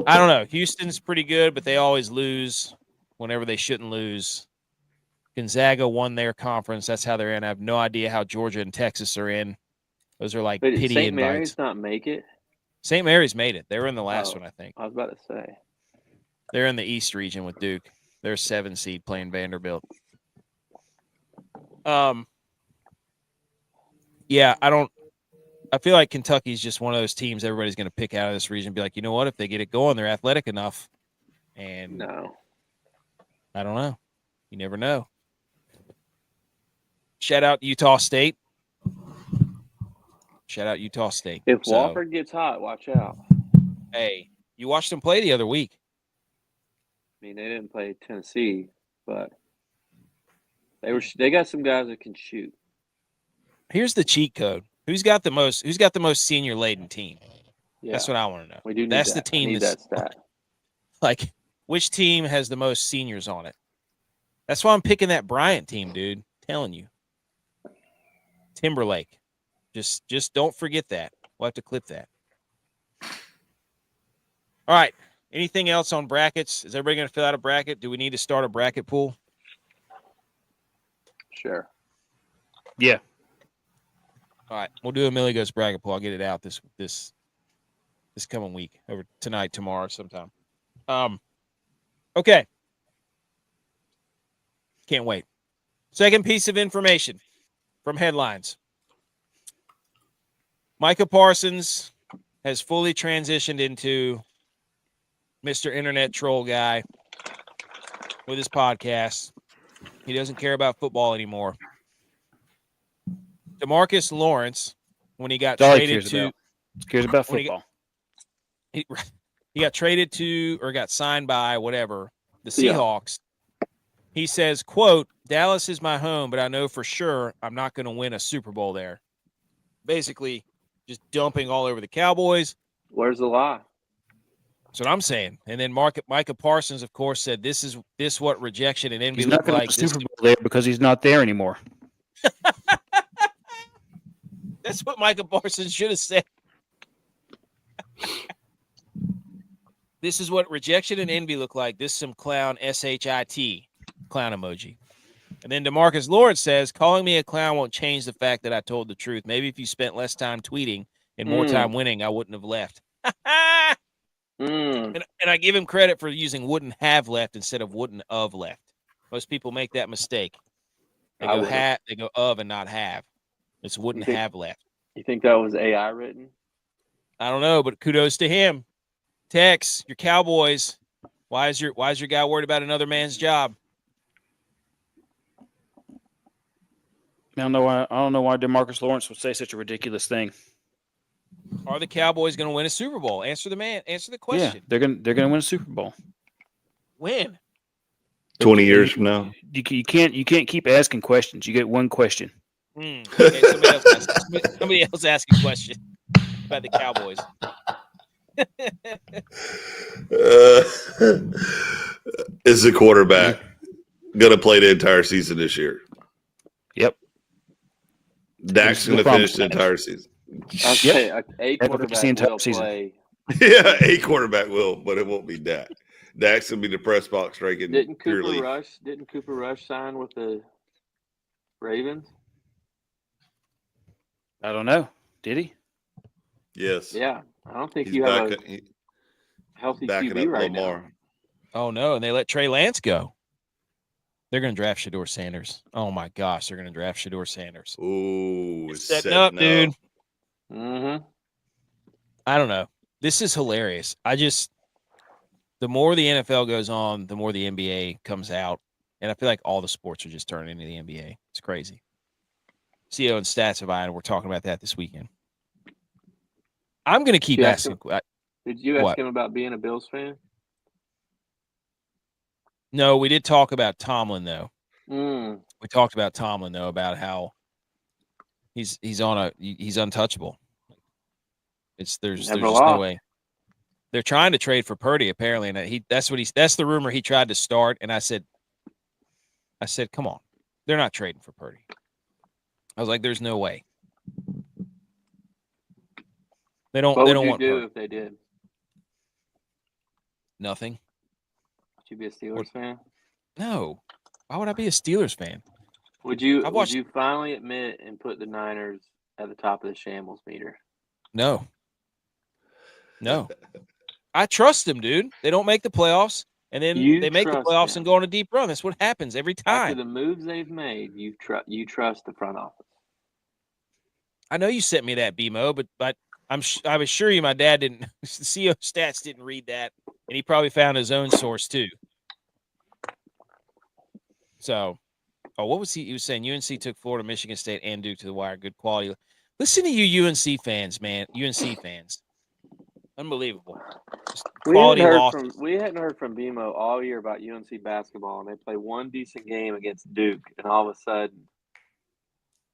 I don't know. Houston's pretty good, but they always lose whenever they shouldn't lose. Gonzaga won their conference. That's how they're in. I have no idea how Georgia and Texas are in. Those are like pity St. invites. Mary's not make it? St. Mary's made it. They were in the last one, I think. I was about to say. They're in the East region with Duke. They're 7 seed playing Vanderbilt. Yeah, I feel like Kentucky's just one of those teams everybody's going to pick out of this region and be like, you know what? If they get it going, they're athletic enough. And No. I don't know. You never know. Shout out Utah State. If Wofford gets hot, watch out. Hey, you watched them play the other week. I mean, they didn't play Tennessee, but they got some guys that can shoot. Here's the cheat code. Who's got the most senior laden team? Yeah. That's what I want to know. We do need that's that. The team I need that stat. Like, which team has the most seniors on it? That's why I'm picking that Bryant team, dude. I'm telling you. Timberlake. Just don't forget that. We'll have to clip that. All right. Anything else on brackets? Is everybody going to fill out a bracket? Do we need to start a bracket pool? Sure. Yeah. All right. We'll do a Millie Goes bracket pool. I'll get it out this coming week, over tonight, tomorrow, sometime. Okay. Can't wait. Second piece of information from headlines. Micah Parsons has fully transitioned into Mr. Internet Troll Guy with his podcast. He doesn't care about football anymore. DeMarcus Lawrence, when he got traded to... cares about football. He got traded to or got signed by whatever, the Seahawks. He says, quote, Dallas is my home, but I know for sure I'm not going to win a Super Bowl there. Basically, just dumping all over the Cowboys. Where's the lie? That's what I'm saying. And then Micah Parsons, of course, said this what rejection and envy he's not look like. Super Bowl there because he's not there anymore. That's what Micah Parsons should have said. This is what rejection and envy look like. This is some clown SHIT clown emoji. And then DeMarcus Lawrence says, calling me a clown won't change the fact that I told the truth. Maybe if you spent less time tweeting and more time winning, I wouldn't have left. And I give him credit for using wouldn't have left instead of wouldn't have left. Most people make that mistake. They go they go of and not have. It's wouldn't have left. You think that was AI written? I don't know, but kudos to him. Tex, your Cowboys. Why is your guy worried about another man's job? I don't know why DeMarcus Lawrence would say such a ridiculous thing. Are the Cowboys going to win a Super Bowl? Answer the question. Yeah, they're gonna win a Super Bowl. When? 20 years from now. You can't keep asking questions. You get one question. Okay, somebody else ask a question about the Cowboys. Is the quarterback going to play the entire season this year? Yep. Dak's going to finish the entire season. Okay, a quarterback will play. Yeah, a quarterback will, but it won't be Dak. Dak's going to be the press box striking. Didn't Cooper Rush sign with the Ravens? I don't know. Did he? Yes. Yeah. I don't think you have a healthy QB right now. Oh, no, and they let Trey Lance go. They're going to draft Shedeur Sanders. Oh, my gosh, they're going to draft Shedeur Sanders. Ooh, setting up, dude. Mm-hmm. I don't know. This is hilarious. The more the NFL goes on, the more the NBA comes out. And I feel like all the sports are just turning into the NBA. It's crazy. CO and Stats of Iron, we're talking about that this weekend. I'm going to keep asking. Did you ask him about being a Bills fan? No, we did talk about Tomlin, though. We talked about Tomlin, though, about how he's untouchable. There's no way. They're trying to trade for Purdy, apparently, and that's the rumor he tried to start. And I said, come on, they're not trading for Purdy. I was like, there's no way. They don't. What they would don't you want do Purdy. if they did? Nothing. Would you be a Steelers fan? No. Why would I be a Steelers fan? Would you finally admit and put the Niners at the top of the shambles meter? No. I trust them, dude. They don't make the playoffs, and then they make the playoffs and go on a deep run. That's what happens every time. After the moves they've made, you trust the front office. I know you sent me that, BMO, but I assure you my dad didn't. CO Stats didn't read that, and he probably found his own source too. So, what was he? He was saying UNC took Florida, Michigan State, and Duke to the wire. Good quality. Listen to you, UNC fans, man. UNC fans, unbelievable. We hadn't heard from BMO all year about UNC basketball, and they play one decent game against Duke, and all of a sudden,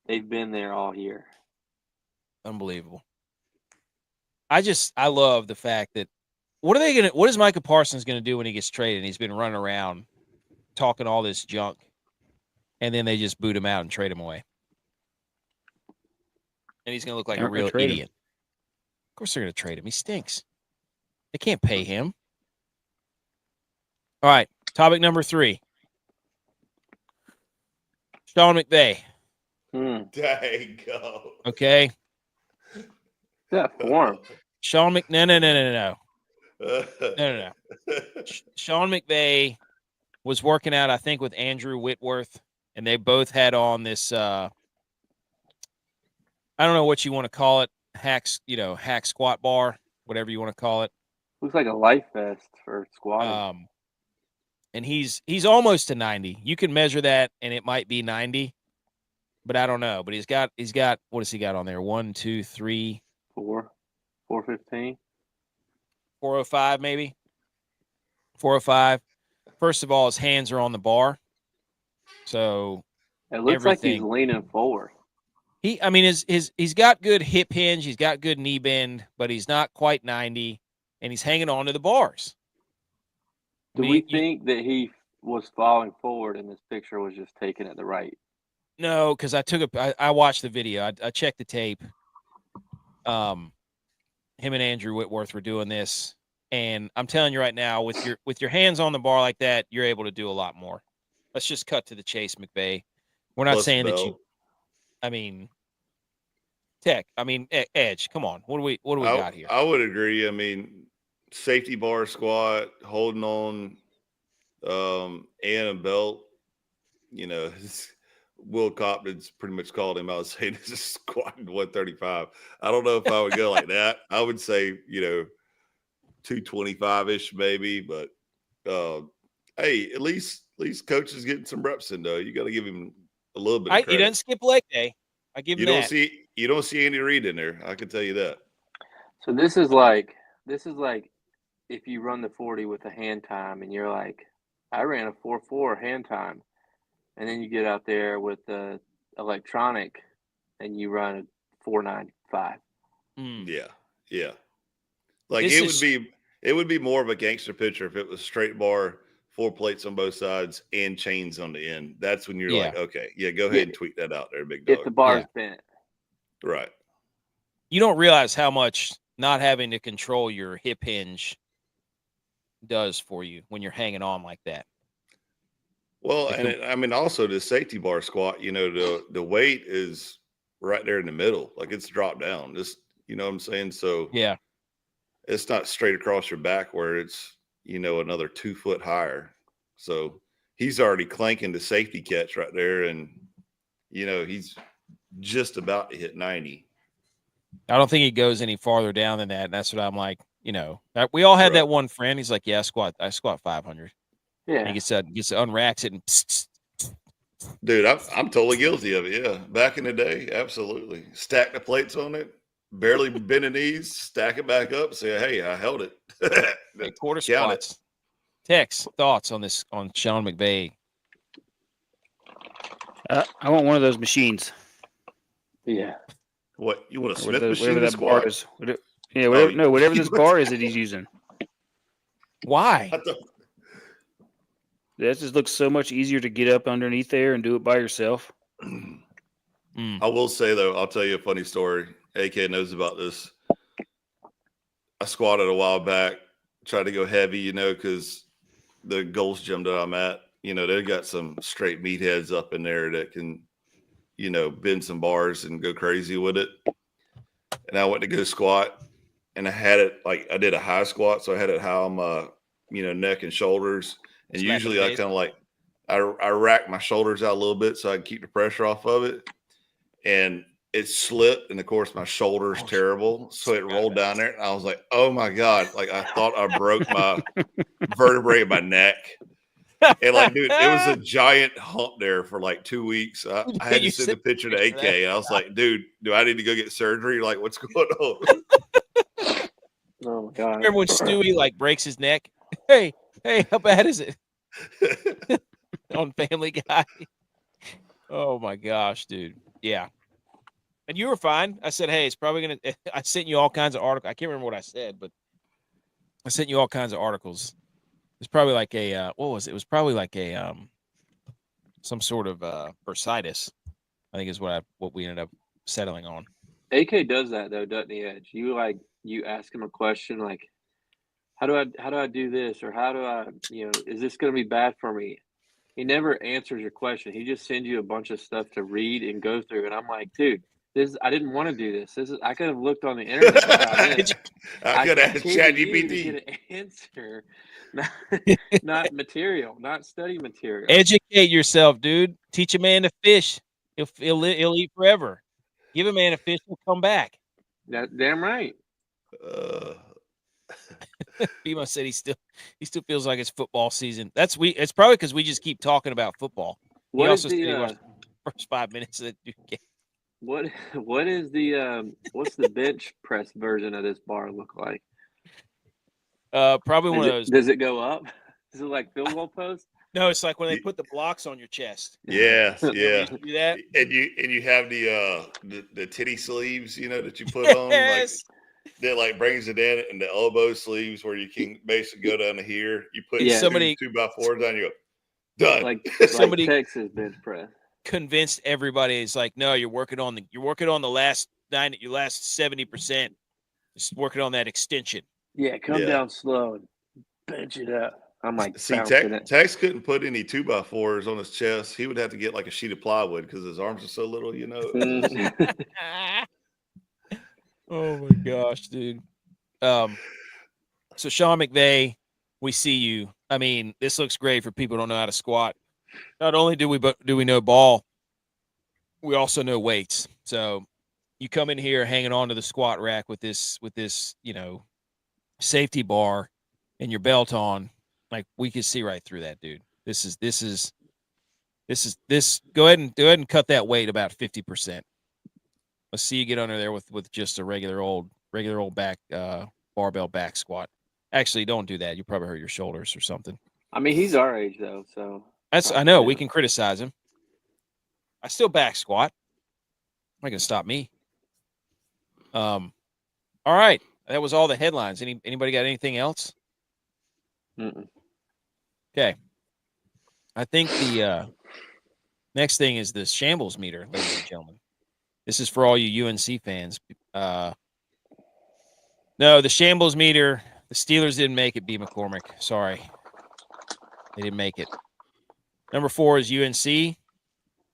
they've been there all year. Unbelievable. I love the fact that what is Micah Parsons gonna do when he gets traded? And he's been running around talking all this junk, and then they just boot him out and trade him away. And he's gonna look like a real idiot. Of course they're gonna trade him. He stinks. They can't pay him. All right, topic number 3. Sean McVay. Dang go. Okay. Yeah, form. Sean No. Sean McVay was working out, I think, with Andrew Whitworth, and they both had on this. I don't know what you want to call it, hack squat bar, whatever you want to call it. Looks like a life vest for squatting. And he's almost to 90. You can measure that, and it might be 90, but I don't know. But he's got what has he got on there? 1, 2, 3, 415, 405 maybe. 405. First of all, his hands are on the bar, so it looks like he's leaning forward. He's got good hip hinge, he's got good knee bend, but he's not quite 90, and he's hanging on to the bars. Do we think that he was falling forward and this picture was just taken at the right? No, because I watched the video. I checked the tape. Him and Andrew Whitworth were doing this, and I'm telling you right now, with your hands on the bar like that, you're able to do a lot more. Let's just cut to the chase, McVay. We're not Plus saying that Bell. you. I mean, Tech. I mean, Edge. Come on. What do we got here? I would agree. I mean, safety bar squat, holding on, and a belt. You know, Will Copton's pretty much called him out saying this is squatting 135. I don't know if I would go like that. I would say, 225-ish maybe, but hey, at least coach is getting some reps in though. You got to give him a little bit of He credit. doesn't skip leg day. I give him that. You don't see Andy Reid in there. I can tell you that. So this is like if you run the 40 with a hand time and you're like, I ran a 4.4 hand time, and then you get out there with the electronic and you run a 4.95. Yeah. Like it would be more of a gangster picture if it was straight bar, 4 plates on both sides, and chains on the end. That's when you're like, okay, go ahead and tweak that out there, big dog. If the bar is bent. Right. You don't realize how much not having to control your hip hinge does for you when you're hanging on like that. Well, and also the safety bar squat, the weight is right there in the middle. Like it's dropped down. Just, you know what I'm saying? So yeah, it's not straight across your back where it's, another 2 foot higher. So he's already clanking the safety catch right there. And, he's just about to hit 90. I don't think he goes any farther down than that. And that's what I'm like, we all had that one friend. He's like, yeah, I squat 500. Yeah. He gets to unracks it and dude, I'm totally guilty of it. Yeah. Back in the day. Absolutely. Stack the plates on it, barely bend the knees, stack it back up, say, hey, I held it. quarter squats. Tex, thoughts on this, on Sean McVay? I want one of those machines. Yeah. What, you want a Smith machine? Whatever that bar is. Whatever this bar is that he's using. Why? That just looks so much easier to get up underneath there and do it by yourself. I will say, though, I'll tell you a funny story. AK knows about this. I squatted a while back, tried to go heavy, because the Gold's Gym that I'm at, they've got some straight meatheads up in there that can, bend some bars and go crazy with it. And I went to go squat, and I had it like I did a high squat, so I had it high on my, neck and shoulders. And usually I kind of like I rack my shoulders out a little bit so I can keep the pressure off of it. And it slipped, and of course my shoulder's terrible, so it rolled down there. And I was like, "Oh my god!" Like I thought I broke my vertebrae in my neck. And like, dude, it was a giant hump there for like 2 weeks. I had to send a picture to AK, and I was like, "Dude, do I need to go get surgery? Like, what's going on?" Oh my god! Remember when Stewie like breaks his neck? Hey, how bad is it? On Family Guy. Oh my gosh, dude. Yeah. And you were fine. I said, hey, it's probably going to – I sent you all kinds of articles. I can't remember what I said, but I sent you all kinds of articles. It's probably like a what was it? It was probably like a some sort of bursitis, I think is what we ended up settling on. AK does that, though, doesn't he, Edge? You ask him a question like, how do I do this, or how do I, is this going to be bad for me? He never answers your question. He just sends you a bunch of stuff to read and go through. And I'm like, dude, I didn't want to do this. I could have looked on the internet about this. I could have asked ChatGPT. Get an answer, not material, not study material. Educate yourself, dude. Teach a man to fish. He'll eat forever. Give a man a fish, he'll come back. That's damn right. Bimo said he still feels like it's football season. It's probably because we just keep talking about football. He also said he watched the first 5 minutes of the game. What is the what's the bench press version of this bar look like? Probably one of those. Does it go up? Is it like field goal post? No, it's like when they put the blocks on your chest. Yeah. Do that? And you have the titty sleeves, that you put on. Yes. That like brings it in, and the elbow sleeves where you can basically go down to here. You put somebody 2x4s on, you go done. Like somebody Texas bench press. Convinced everybody. It's like, no, you're working on the last 70%. Just working on that extension. Yeah, come down slow and bench it up. I'm like See, bouncing it. Tex couldn't put any 2x4s on his chest. He would have to get like a sheet of plywood because his arms are so little, you know. Oh my gosh, dude. So Sean McVay, we see you. I mean, this looks great for people who don't know how to squat. Not only do we know ball, we also know weights. So you come in here hanging on to the squat rack with this, safety bar and your belt on. Like, we can see right through that, dude. This. Go ahead and cut that weight about 50%. Let's see you get under there with just a regular old back barbell back squat. Actually, don't do that. You probably hurt your shoulders or something. I mean, he's our age though, so I know we can criticize him. I still back squat. Not gonna stop me. All right, that was all the headlines. Anybody got anything else? Mm-mm. Okay. I think the next thing is the shambles meter, ladies and gentlemen. This is for all you UNC fans. No, the shambles meter. The Steelers didn't make it. B. McCormick. Sorry, they didn't make it. Number 4 is UNC.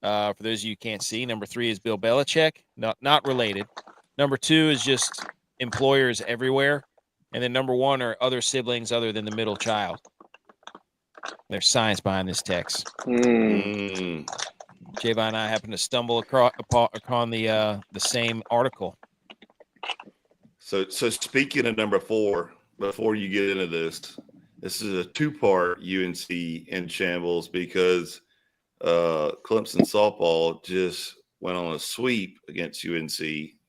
For those of you who can't see, number 3 is Bill Belichick. Not related. Number 2 is just employers everywhere, and then number 1 are other siblings other than the middle child. There's science behind this text. Javon and I happened to stumble upon the same article. So speaking of number 4, before you get into this is a 2-part UNC in shambles because Clemson softball just went on a sweep against UNC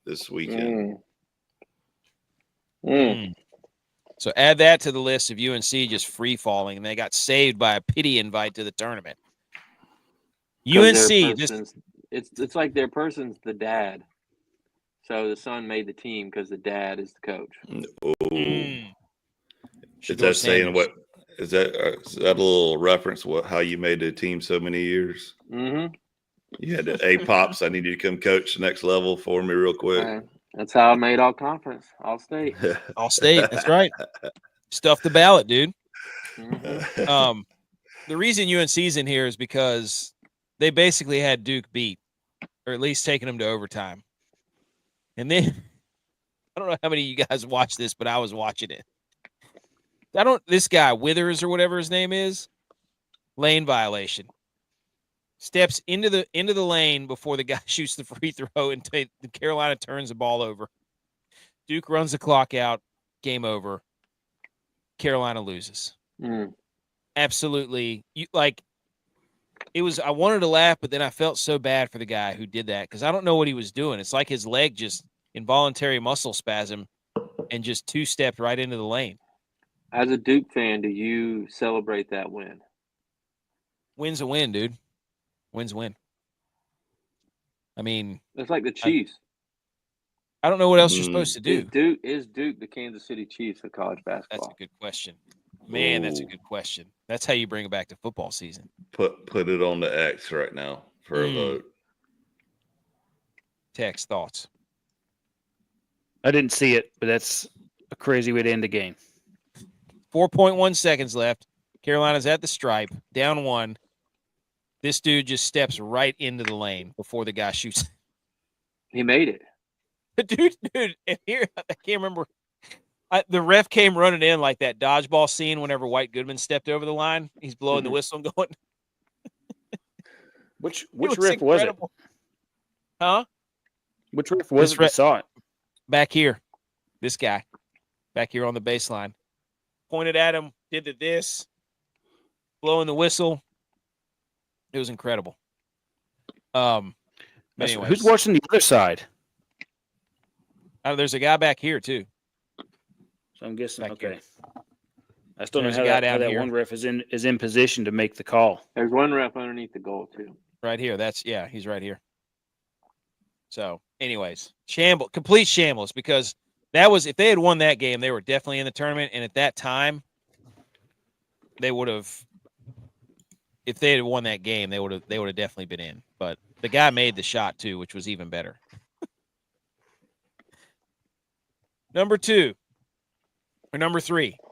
this weekend. So add that to the list of UNC just free falling, and they got saved by a pity invite to the tournament. UNC, it's like their person's the dad, so the son made the team because the dad is the coach. Is that saying what? Is that a little reference how you made the team so many years? Mm-hmm. You had to, hey, Pops, I need you to come coach the next level for me real quick. That's how I made all conference, all state. All state, that's right. Stuff the ballot, dude. Mm-hmm. The reason UNC's in here is because they basically had Duke beat, or at least taking them to overtime. And then, I don't know how many of you guys watched this, but I was watching it. This guy, Withers or whatever his name is, lane violation. Steps into the lane before the guy shoots the free throw, and Carolina turns the ball over. Duke runs the clock out. Game over. Carolina loses. Absolutely. It was, I wanted to laugh, but then I felt so bad for the guy who did that because I don't know what he was doing. It's like his leg just involuntary muscle spasm and just 2-stepped right into the lane. As a Duke fan, do you celebrate that win? Win's a win, dude. Win's a win. I mean, it's like the Chiefs. I don't know what else you're supposed to do. Is Duke the Kansas City Chiefs of college basketball? That's a good question. Man, that's a good question. That's how you bring it back to football season. Put it on the X right now for a vote. Text thoughts. I didn't see it, but that's a crazy way to end the game. 4.1 seconds left. Carolina's at the stripe, down 1. This dude just steps right into the lane before the guy shoots. He made it. Dude, and here, I can't remember. The ref came running in like that dodgeball scene whenever White Goodman stepped over the line. He's blowing the whistle and going. Which ref was it? Huh? Which ref was it that saw it? Back here. This guy. Back here on the baseline. Pointed at him, did this, blowing the whistle. It was incredible. Anyways, who's watching the other side? There's a guy back here too. So I'm guessing back okay. Here. I still know how that one ref is in position to make the call. There's one ref underneath the goal too. Right here. He's right here. So, anyways, complete shambles because that was, if they had won that game, they were definitely in the tournament, and at that time, they would have. If they had won that game, they would have definitely been in. But the guy made the shot too, which was even better. Number 3.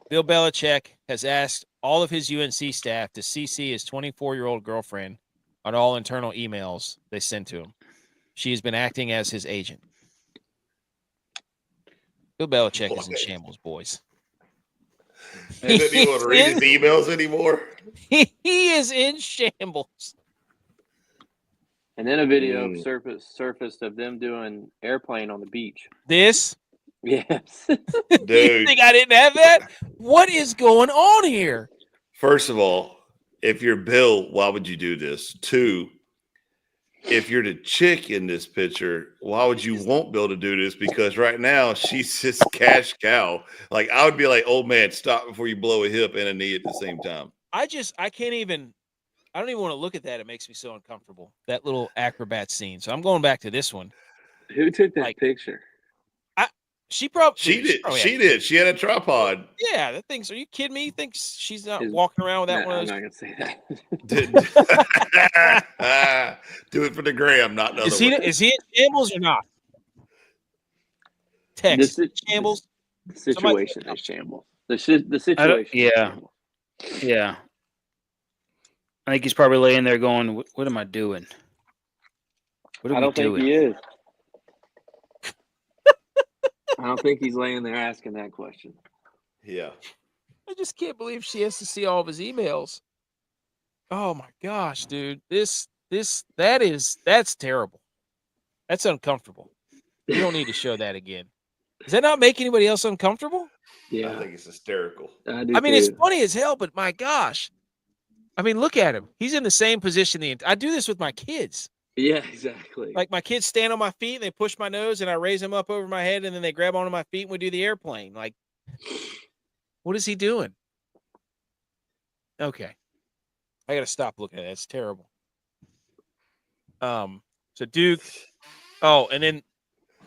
Bill Belichick has asked all of his UNC staff to CC his 24-year-old girlfriend on all internal emails they send to him. She has been acting as his agent. Bill Belichick is in shambles, boys. And then you want to read his emails anymore? He is in shambles. And then a video surfaced of them doing airplane on the beach. This? Yes. Dude. You think I didn't have that? What is going on here? First of all, if you're Bill, why would you do this? 2, if you're the chick in this picture, why would you want Bill to do this? Because right now she's this cash cow. Like, I would be like, "Oh man, stop before you blow a hip and a knee at the same time." I don't even want to look at that. It makes me so uncomfortable. That little acrobat scene. So I'm going back to this one. Who took that picture? She did. She had a tripod. Yeah, that thing's. Are you kidding me? You think she's not walking around with that one? I'm not gonna say that. Do it for the gram, not the other one. Is he in shambles or not? Text shambles. The situation is shambles. The situation. Yeah. Yeah. I think he's probably laying there going, "What am I doing? What I don't think he is. I don't think he's laying there asking that question. Yeah. I just can't believe she has to see all of his emails. Oh my gosh, dude. That's terrible. That's uncomfortable. You don't need to show that again. Does that not make anybody else uncomfortable? Yeah. I think it's hysterical. I mean, it's funny as hell, but my gosh. I mean, look at him. He's in the same position. I do this with my kids. Yeah, exactly. Like my kids stand on my feet and they push my nose and I raise them up over my head and then they grab onto my feet and we do the airplane. Like, what is he doing? Okay. I got to stop looking at it. It's terrible. So Duke. Oh, and then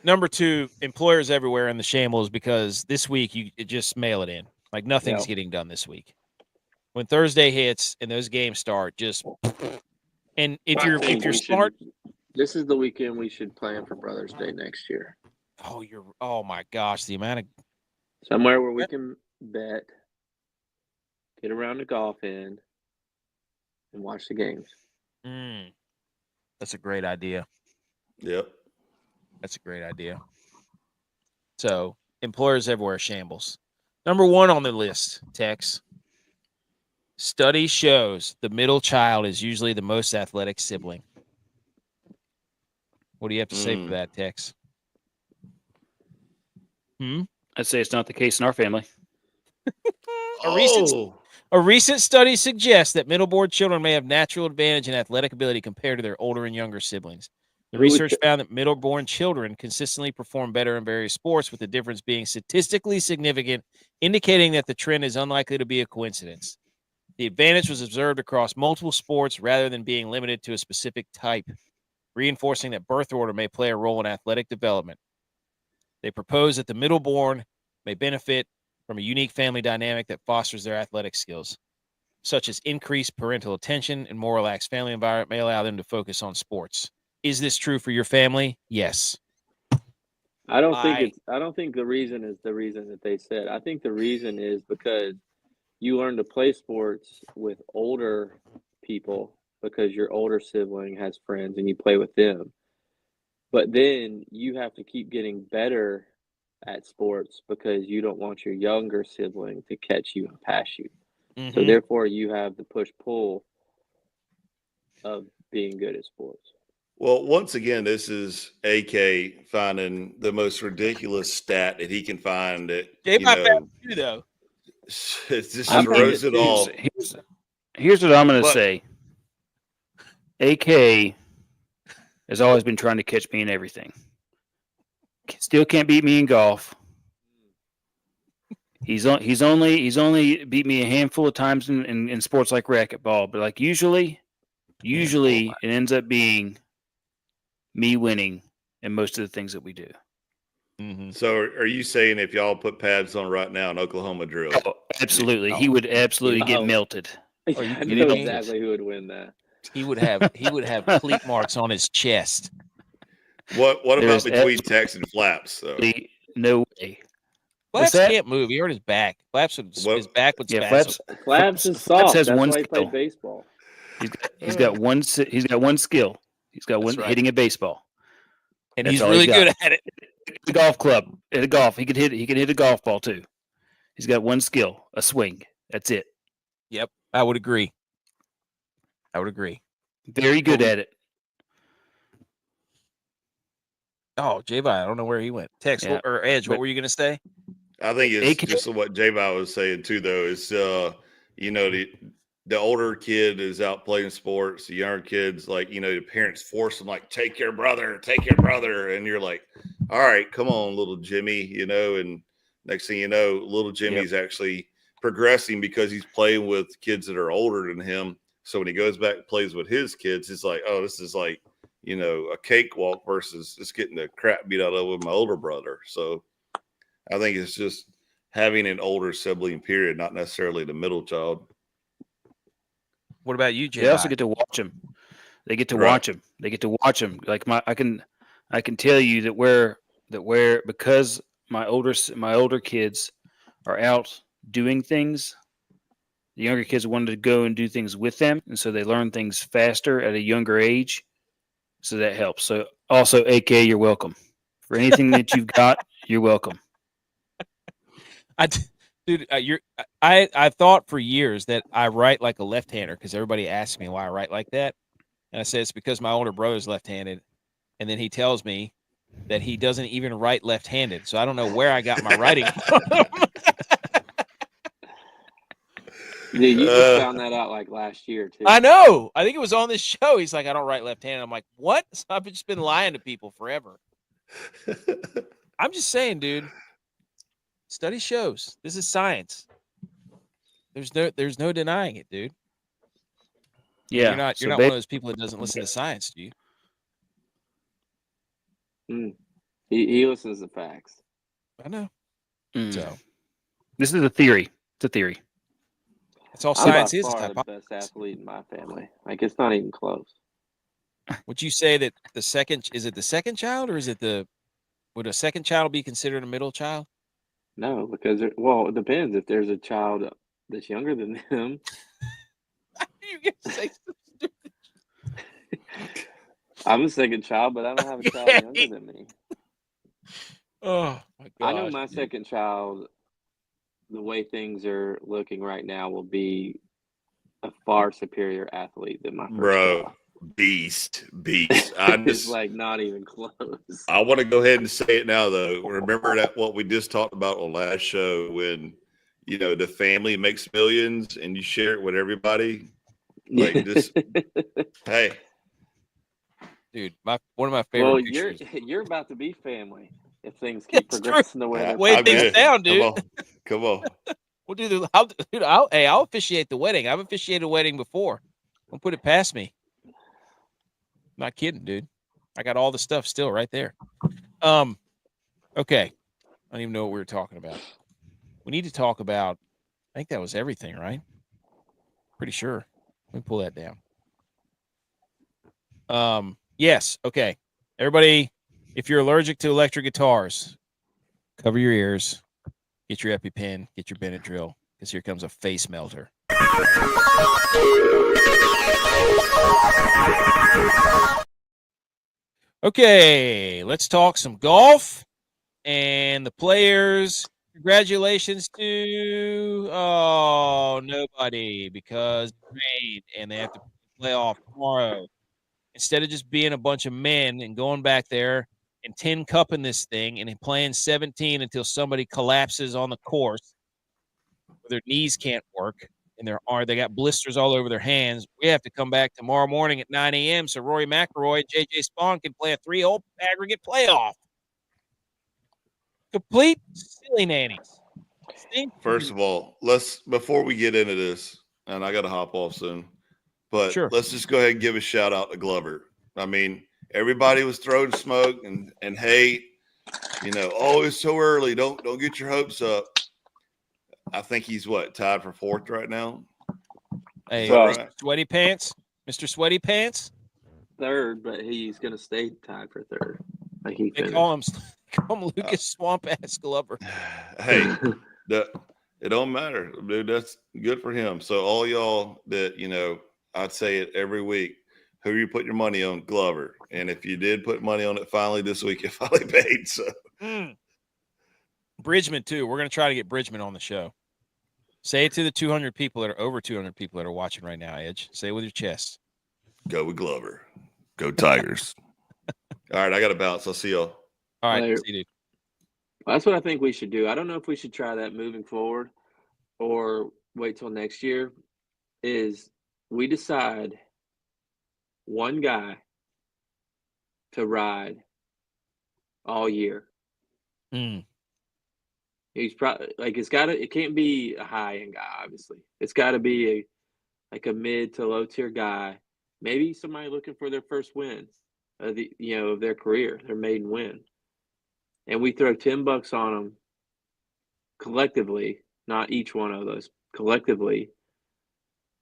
number 2, employers everywhere in the shambles because this week you just mail it in. Like nothing's getting done this week. When Thursday hits and those games start, just and if you're smart, this is the weekend we should plan for Brothers' Day next year. Oh my gosh, the amount of somewhere where we can bet, get around the golf in, and watch the games. That's a great idea. Yep. That's a great idea. So, employers everywhere shambles. Number 1 on the list, Tex. Study shows the middle child is usually the most athletic sibling. What do you have to say for that, Tex? I'd say it's not the case in our family. A recent study suggests that middle-born children may have natural advantage in athletic ability compared to their older and younger siblings. The research found that middle-born children consistently perform better in various sports, with the difference being statistically significant, indicating that the trend is unlikely to be a coincidence. The advantage was observed across multiple sports rather than being limited to a specific type, reinforcing that birth order may play a role in athletic development. They propose that the middle-born may benefit from a unique family dynamic that fosters their athletic skills, such as increased parental attention and more relaxed family environment may allow them to focus on sports. Is this true for your family? Yes. I don't think the reason is the reason that they said. I think the reason is because you learn to play sports with older people because your older sibling has friends and you play with them. But then you have to keep getting better at sports because you don't want your younger sibling to catch you and pass you. Mm-hmm. So therefore you have the push-pull of being good at sports. Well, once again, this is AK finding the most ridiculous stat that he can find. That too, though. It's just throws it all. Here's what I'm going to say. AK has always been trying to catch me in everything. Still can't beat me in golf. He's only beat me a handful of times in sports like racquetball, but like usually it ends up being me winning in most of the things that we do. Mm-hmm. So are you saying if y'all put pads on right now in Oklahoma drill? Oh, absolutely. He would absolutely get melted. I know exactly who would win that. He would have cleat marks on his chest. What about between Tex and Flaps? So? No way. Flaps that? can't move. He hurt his back. Flaps What- his back would Yeah, spasm. Flaps is Flaps soft. has That's one why he skill. played baseball. He's got one skill. He's got one That's right. hitting a baseball. And That's he's all really got. good at it. The golf club. At a golf. He can hit a golf ball too. He's got one skill, a swing. That's it. Yep, I would agree. Very good at it. Oh, J-Bot, I don't know where he went. Text Yeah, or Edge, what but- were you going to say? I think it's AK just what J-Bow was saying too, though. Is the older kid is out playing sports. The younger kids, like, the parents force them, like, take your brother, and you're like, all right, come on, little Jimmy, and next thing you know, little Jimmy's actually progressing because he's playing with kids that are older than him. So when he goes back and plays with his kids, it's like, oh, this is like, a cakewalk versus just getting the crap beat out of with my older brother. So I think it's just having an older sibling, period, not necessarily the middle child. What about you, J-Bot? They also get to watch him. They get to Right. watch him. They get to watch him. Like I can tell you that because my older kids are out doing things, the younger kids wanted to go and do things with them, and so they learn things faster at a younger age. So that helps. So also, AK, you're welcome for anything that you've got. You're welcome. I thought for years that I write like a left-hander because everybody asks me why I write like that, and I said it's because my older brother's left-handed, and then he tells me that he doesn't even write left-handed, so I don't know where I got my writing from. Yeah, you just found that out like last year too. I know. I think it was on this show. He's like, I don't write left-handed. I'm like, what? So I've just been lying to people forever. I'm just saying, dude. Study shows this is science. There's no denying it, dude. Yeah, You're not one of those people that doesn't listen to science, do you? He listens to facts. I know. So this is a theory. It's a theory. That's all I'm by science is. far the best athlete in my family. Like, it's not even close. Would you say that the second child, or would a second child be considered a middle child? No, because it depends. If there's a child that's younger than them, You can say I'm a second child, but I don't have a child younger than me. oh my god! I know my second child, the way things are looking right now, will be a far superior athlete than my first child. Beast. It's like not even close. I want to go ahead and say it now, though. Remember that what we just talked about on last show when, the family makes millions and you share it with everybody. Like this, hey, dude, one of my favorite Well, pictures. you're about to be family if things keep It's progressing the way they're Way I'm things good. down, dude. Come on. We'll do I'll officiate the wedding. I've officiated a wedding before. Don't put it past me. Not kidding, dude. I got all the stuff still right there. Okay. I don't even know what we were talking about. We need to talk about, I think that was everything, right? Pretty sure. Let me pull that down. Yes. Okay. Everybody, if you're allergic to electric guitars, cover your ears, get your EpiPen, get your Benadryl, because here comes a face melter. Okay, let's talk some golf and the players. Congratulations to nobody, because it rained and they have to play off tomorrow. Instead of just being a bunch of men and going back there and 10 cupping this thing and playing 17 until somebody collapses on the course, their knees can't work and they got blisters all over their hands. We have to come back tomorrow morning at 9 a.m. so Rory McIlroy and J.J. Spaun can play a 3-hole aggregate playoff. Complete silly nannies. First of all, before we get into this, and I got to hop off soon, but Sure. Let's just go ahead and give a shout out to Glover. I mean, everybody was throwing smoke and hate. Oh, it's so early. Don't get your hopes up. I think he's tied for fourth right now. Hey, right? Sweaty Pants, Mr. Sweaty Pants. Third, but he's going to stay tied for third. Like he They finished. call him Lucas Swamp Ass Glover. Hey, it don't matter, dude. That's good for him. So all y'all that I'd say it every week. Who you put your money on? Glover. And if you did put money on it, finally this week it finally paid. So Bridgman too. We're gonna try to get Bridgman on the show. Say it to the 200 people that are over 200 people that are watching right now. Edge. Say it with your chest. go with Glover. Go Tigers. All right, I got to bounce. I'll see y'all. All right, Later. see you, dude. That's what I think we should do. I don't know if we should try that moving forward or wait till next year. Is we decide one guy to ride all year. He's probably like it can't be a high end guy, obviously. It's got to be a mid to low tier guy. Maybe somebody looking for their first win of their career, their maiden win. And we throw $10 on them collectively, not each one of those, collectively,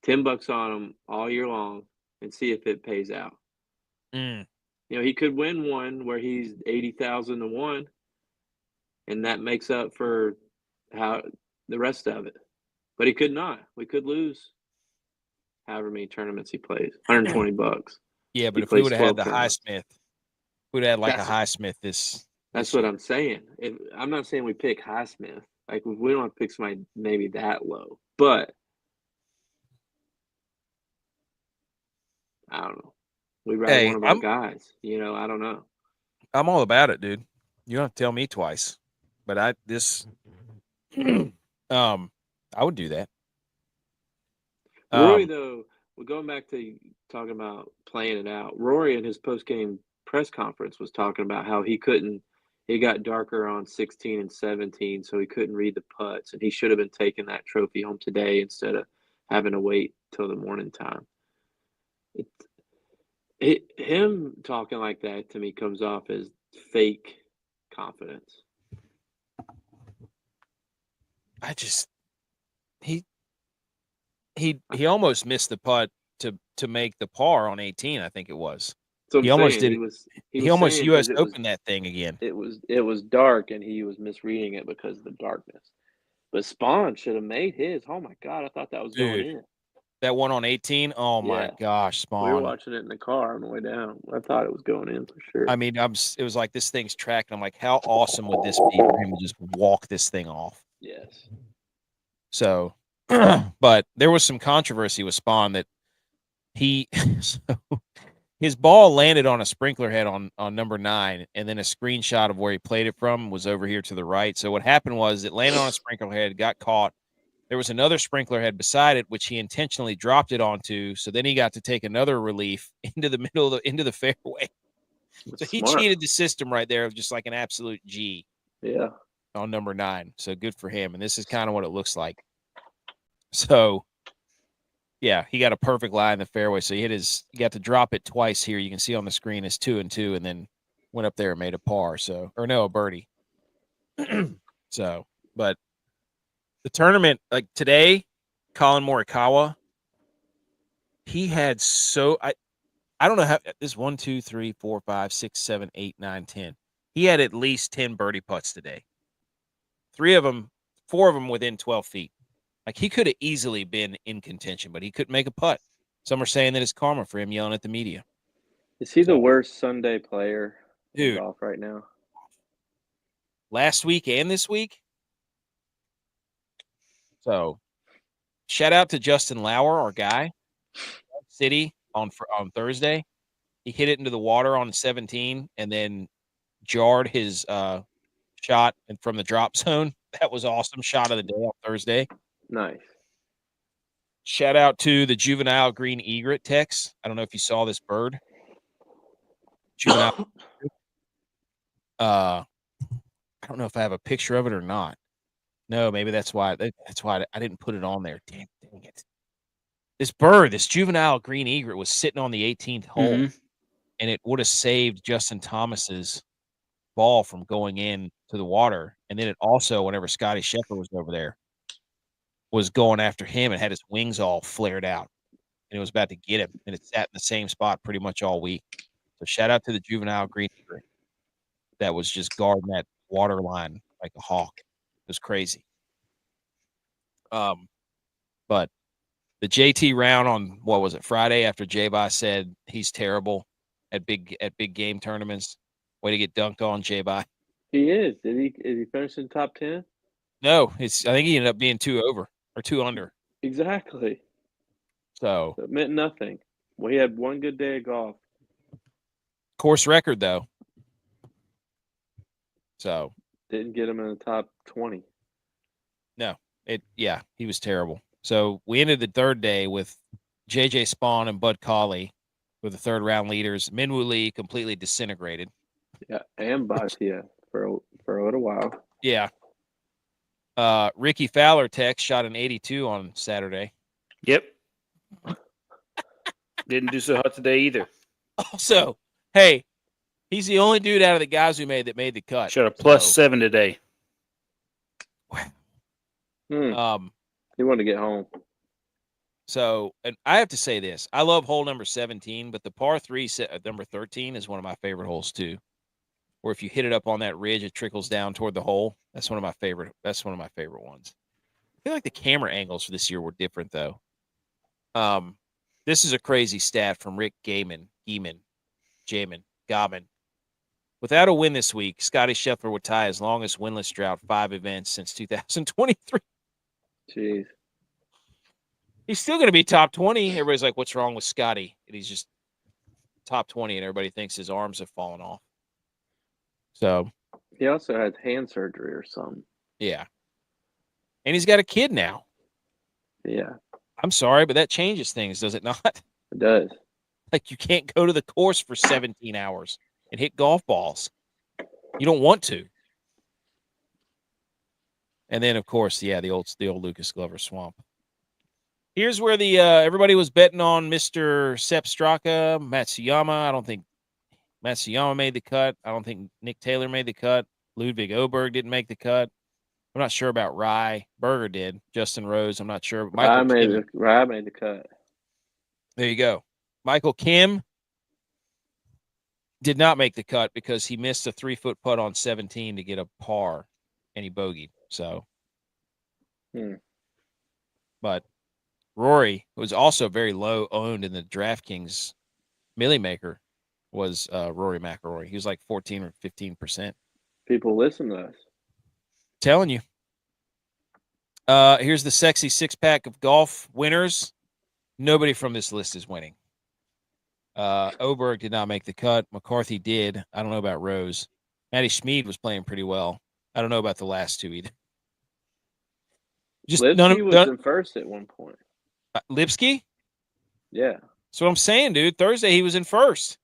$10 on them all year long and see if it pays out. He could win one where he's 80,000 to 1, and that makes up for how the rest of it. But he could not. We could lose however many tournaments he plays. $120. Yeah, but if we would have had the Highsmith, we'd have had a Highsmith this. That's what I'm saying. I'm not saying we pick Highsmith. Like, we don't have to pick somebody maybe that low. But I don't know. We ride one of our guys. I don't know. I'm all about it, dude. You don't have to tell me twice. But I would do that. Rory, though, we're going back to talking about playing it out. Rory in his post-game press conference was talking about how it got darker on 16 and 17, so he couldn't read the putts, and he should have been taking that trophy home today instead of having to wait till the morning time. Him talking like that to me comes off as fake confidence. He almost missed the putt to make the par on 18. I think it was. He almost did. He almost U.S. Opened that thing again. It was dark, and he was misreading it because of the darkness. But Spaun should have made his. Oh my God, I thought that was going in. That one on 18. Oh my gosh, Spaun. We were watching it in the car on the way down. I thought it was going in for sure. I mean, it was like this thing's tracked. I'm like, how awesome would this be for him to just walk this thing off? Yes. So, but there was some controversy with Spaun that his ball landed on a sprinkler head on number 9, and then a screenshot of where he played it from was over here to the right. So what happened was it landed on a sprinkler head, got caught. There was another sprinkler head beside it, which he intentionally dropped it onto. So then he got to take another relief into the middle into the fairway. So he cheated the system right there of just like an absolute G. Yeah. On number 9. So good for him. And this is kind of what it looks like. So yeah, he got a perfect lie in the fairway. So he got to drop it twice here. You can see on the screen is 2 and 2, and then went up there and made a par. A birdie. But the tournament, like today, Colin Morikawa, he had I don't know how this 1, 2, 3, 4, 5, 6, 7, 8, 9, 10. He had at least 10 birdie putts today. 4 of them within 12 feet. Like he could have easily been in contention, but he couldn't make a putt. Some are saying that it's karma for him yelling at the media. Is he the worst Sunday player in Dude, golf right now? Last week and this week. So, shout out to Justin Lauer, our guy, City on Thursday. He hit it into the water on 17 and then jarred his shot from the drop zone. That was awesome. Shot of the day on Thursday. Nice. Shout out to the juvenile green egret text. I don't know if you saw this bird. Juvenile. I don't know if I have a picture of it or not. No, maybe that's why I didn't put it on there. Dang it. This bird, this juvenile green egret was sitting on the 18th hole, and it would have saved Justin Thomas's ball from going in to the water. And then it also, whenever Scotty Scheffler was over there, was going after him and had his wings all flared out. And it was about to get him. And it sat in the same spot pretty much all week. So shout out to the juvenile green egret. that was just guarding that water line like a hawk. It was crazy. But the JT round on what was it, Friday, after J.U.Y.S said he's terrible at big game tournaments. Way to get dunked on, J.U.Y.S. He is. Is he finish in top 10? No, I think he ended up being 2 over or 2 under. Exactly. So It meant nothing. Well, he had one good day of golf. course record though. So Didn't get him in the top 20. no, he was terrible. So we ended the third day with J.J. Spaun and Bud Cauley were the third round leaders. Minwoo Lee completely disintegrated. Yeah, and Bhatia for a little while. Yeah. Ricky Fowler Tex shot an 82 on Saturday. Yep. Didn't do so hot today either. Also, hey, he's the only dude out of the guys we made that made the cut. Shot a +7 today. He wanted to get home. So, and I have to say this. I love hole number 17, but the par 3 set number 13 is one of my favorite holes too. Where if you hit it up on that ridge, it trickles down toward the hole. That's one of my favorite ones. I feel like the camera angles for this year were different though. This is a crazy stat from Rick Gaiman. Without a win this week, Scotty Scheffler would tie his longest winless drought 5 events since 2023. Jeez. He's still going to be top 20. Everybody's like, what's wrong with Scotty? And he's just top 20, and everybody thinks his arms have fallen off. So He also had hand surgery or something. yeah. And he's got a kid now. Yeah, I'm sorry, but that changes things, does it not? it does. Like you can't go to the course for 17 hours and hit golf balls. You don't want to. And then, of course, yeah, the old Lucas Glover swamp. Here's where the everybody was betting on Mr. Sepp Straka, Matsuyama. I don't think Matsuyama made the cut. I don't think Nick Taylor made the cut. Ludwig Oberg didn't make the cut. I'm not sure about Rye. Berger did. Justin Rose, I'm not sure. Rye made the cut. There you go. Michael Kim did not make the cut because he missed a 3-foot putt on 17 to get a par, and he bogeyed. So, but Rory was also very low owned in the DraftKings Millie Maker was Rory McIlroy. He was like 14 or 15%. People listen to us. Telling you. Here's the sexy 6-pack of golf winners. Nobody from this list is winning. Oberg did not make the cut. McCarthy did. I don't know about Rose. Matty Schmid was playing pretty well. I don't know about the last two either. Just Lipsky was in first at one point. Lipsky? Yeah. That's what I'm saying, dude. Thursday he was in first.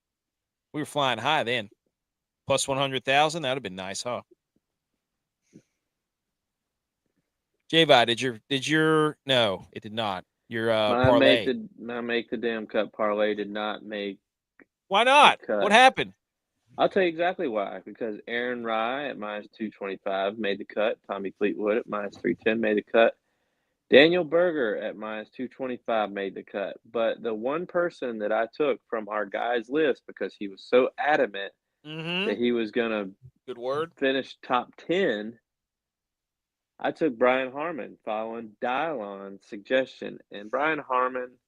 We were flying high then. Plus 100,000. That would have been nice, huh? J-Vi, did your no, it did not. Your parlay. My make the damn cut parlay did not make. Why not? What happened? I'll tell you exactly why. Because Aaron Rye at -225 made the cut. Tommy Fleetwood at -310 made the cut. Daniel Berger at -225 made the cut. But the one person that I took from our guys list because he was so adamant that he was gonna finish top 10. I took Brian Harmon following Dylon's suggestion, and Brian Harmon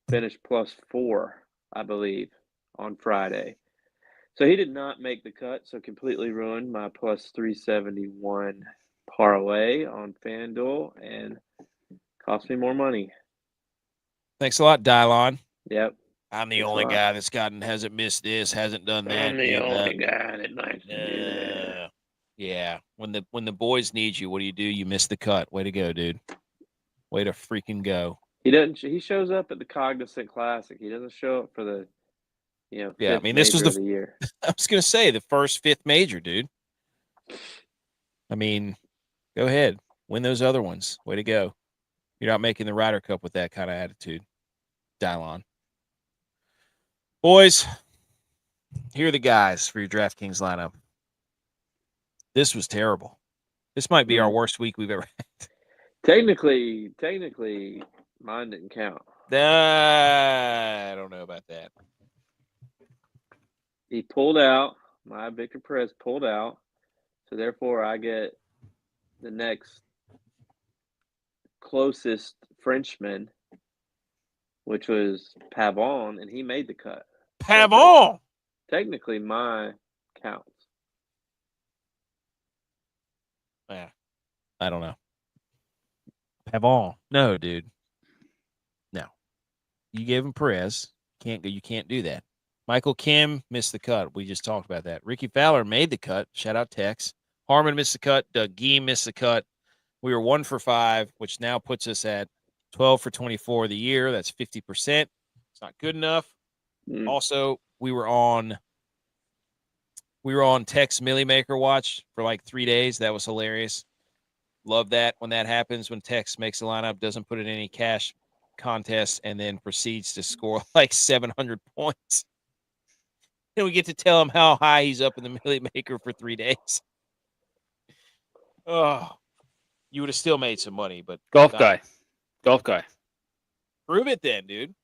finished +4, I believe, on Friday. So he did not make the cut, so completely ruined my +371 parlay on FanDuel and cost me more money. Thanks a lot, Dylon. Yep. I'm the only guy that's hasn't missed this, hasn't done that. I'm the only guy that likes to do that. Yeah. When the boys need you, what do? You miss the cut. Way to go, dude. Way to freaking go. He shows up at the Cognizant Classic. He doesn't show up for the yeah, I mean, this was the year. I was going to say the first 5th major, dude. I mean, go ahead. Win those other ones. Way to go. You're not making the Ryder Cup with that kind of attitude. Dylon. Boys, here are the guys for your DraftKings lineup. This was terrible. This might be our worst week we've ever had. Technically, mine didn't count. I don't know about that. He pulled out My Victor Perez pulled out, so therefore I get the next closest Frenchman, which was Pavon, and he made the cut. Pavon. Technically, my counts. Yeah, I don't know. Pavon. No, dude. No. You gave him Perez. You can't do that. Michael Kim missed the cut. We just talked about that. Ricky Fowler made the cut. Shout out Tex. Harmon missed the cut. Doug Gee missed the cut. We were 1 for 5, which now puts us at 12 for 24 of the year. That's 50%. It's not good enough. Also, we were on Tex Millie Maker watch for like 3 days. That was hilarious. Love that when that happens, when Tex makes a lineup, doesn't put it in any cash contest, and then proceeds to score like 700 points. And we get to tell him how high he's up in the Millie Maker for 3 days. Oh, you would have still made some money, but Golf guy. Prove it then, dude.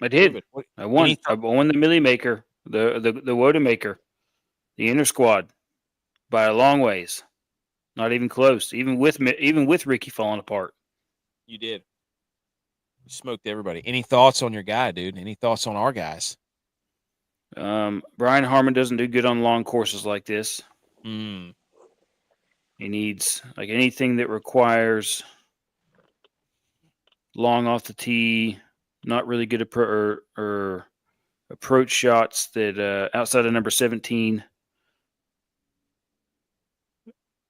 I did. Prove it. I won. I won the Millie Maker, the Woda Maker, the inner squad by a long ways. Not even close. Even with Ricky falling apart. You did. You smoked everybody. Any thoughts on your guy, dude? Any thoughts on our guys? Brian Harmon doesn't do good on long courses like this. Mm. He needs like anything that requires long off the tee, not really good or approach shots that outside of number 17.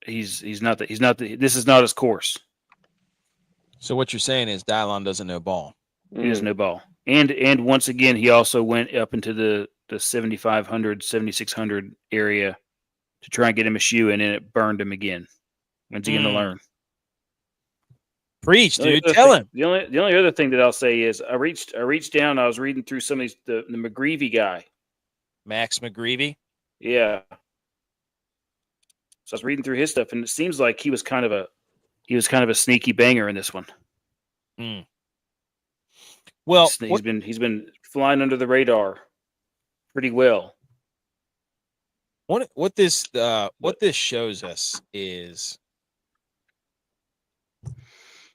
This is not his course. So what you're saying is Dylon doesn't know ball. He doesn't know ball. And once again, he also went up into the 7,500, 7,600 area to try and get him a shoe, and then it burned him again. When's he going to learn? Preach, dude. Tell him. The only other thing that I'll say is I reached down. I was reading through some of these the McGreevy guy, Max McGreevy. Yeah. So I was reading through his stuff, and it seems like he was kind of a sneaky banger in this one. Mm. Well, he's been flying under the radar pretty well. What this shows us is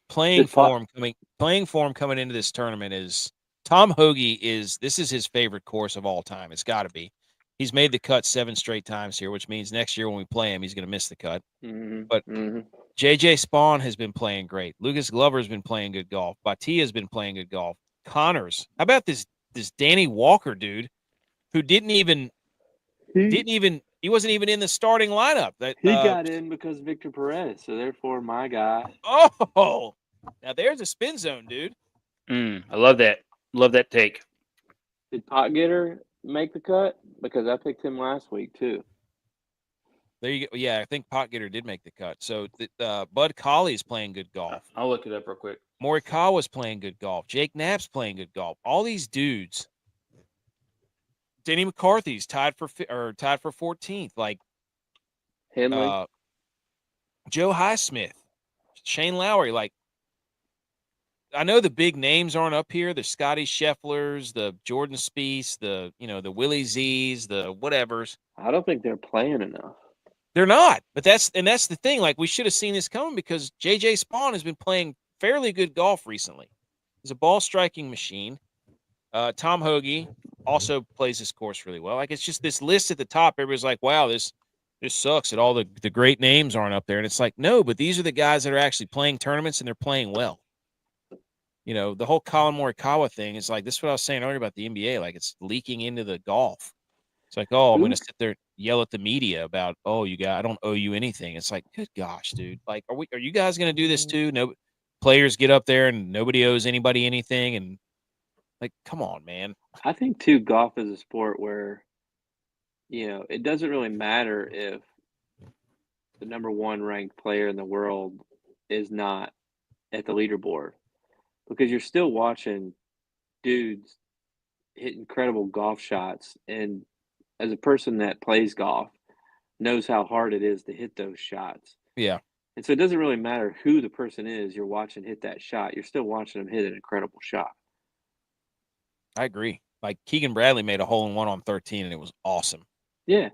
playing form coming into this tournament is Tom Hoagie this is his favorite course of all time. It's got to be. He's made the cut 7 straight times here, which means next year when we play him, he's going to miss the cut. Mm-hmm. But J.J. Spaun has been playing great. Lucas Glover has been playing good golf. Batia has been playing good golf. Connors. How about this Danny Walker dude who he wasn't even in the starting lineup. He got in because Victor Perez, so therefore my guy. Oh, now there's a spin zone, dude. I love that. Love that take. Did Potgetter make the cut? Because I picked him last week too. There you go. Yeah, I think Potgetter did make the cut. So Bud Colley's playing good golf. I'll look it up real quick. Morikawa's playing good golf. Jake Knapp's playing good golf. All these dudes. Denny McCarthy's tied for 14th. Like Henley, Joe Highsmith, Shane Lowry. Like I know the big names aren't up here. The Scotty Schefflers, the Jordan Spieth, the Willie Z's, the whatevers. I don't think they're playing enough. They're not. But that's the thing. Like we should have seen this coming because J.J. Spaun has been playing fairly good golf recently. He's a ball striking machine. Tom Hoagie also plays this course really well. Like it's just this list at the top. Everybody's like, wow, this sucks that all the great names aren't up there. And it's like, no, but these are the guys that are actually playing tournaments and they're playing well. The whole Colin Morikawa thing is like, this is what I was saying earlier about the NBA. Like it's leaking into the golf. It's like, oh, I'm going to sit there and yell at the media about, oh, I don't owe you anything. It's like, good gosh, dude. Like, are you guys going to do this too? No players get up there and nobody owes anybody anything. And like, come on, man. I think too, golf is a sport where, it doesn't really matter if the number 1 ranked player in the world is not at the leaderboard, because you're still watching dudes hit incredible golf shots. And as a person that plays golf, knows how hard it is to hit those shots. Yeah. And so it doesn't really matter who the person is you're watching hit that shot. You're still watching them hit an incredible shot. I agree. Like Keegan Bradley made a hole-in-one on 13, and it was awesome. Yeah.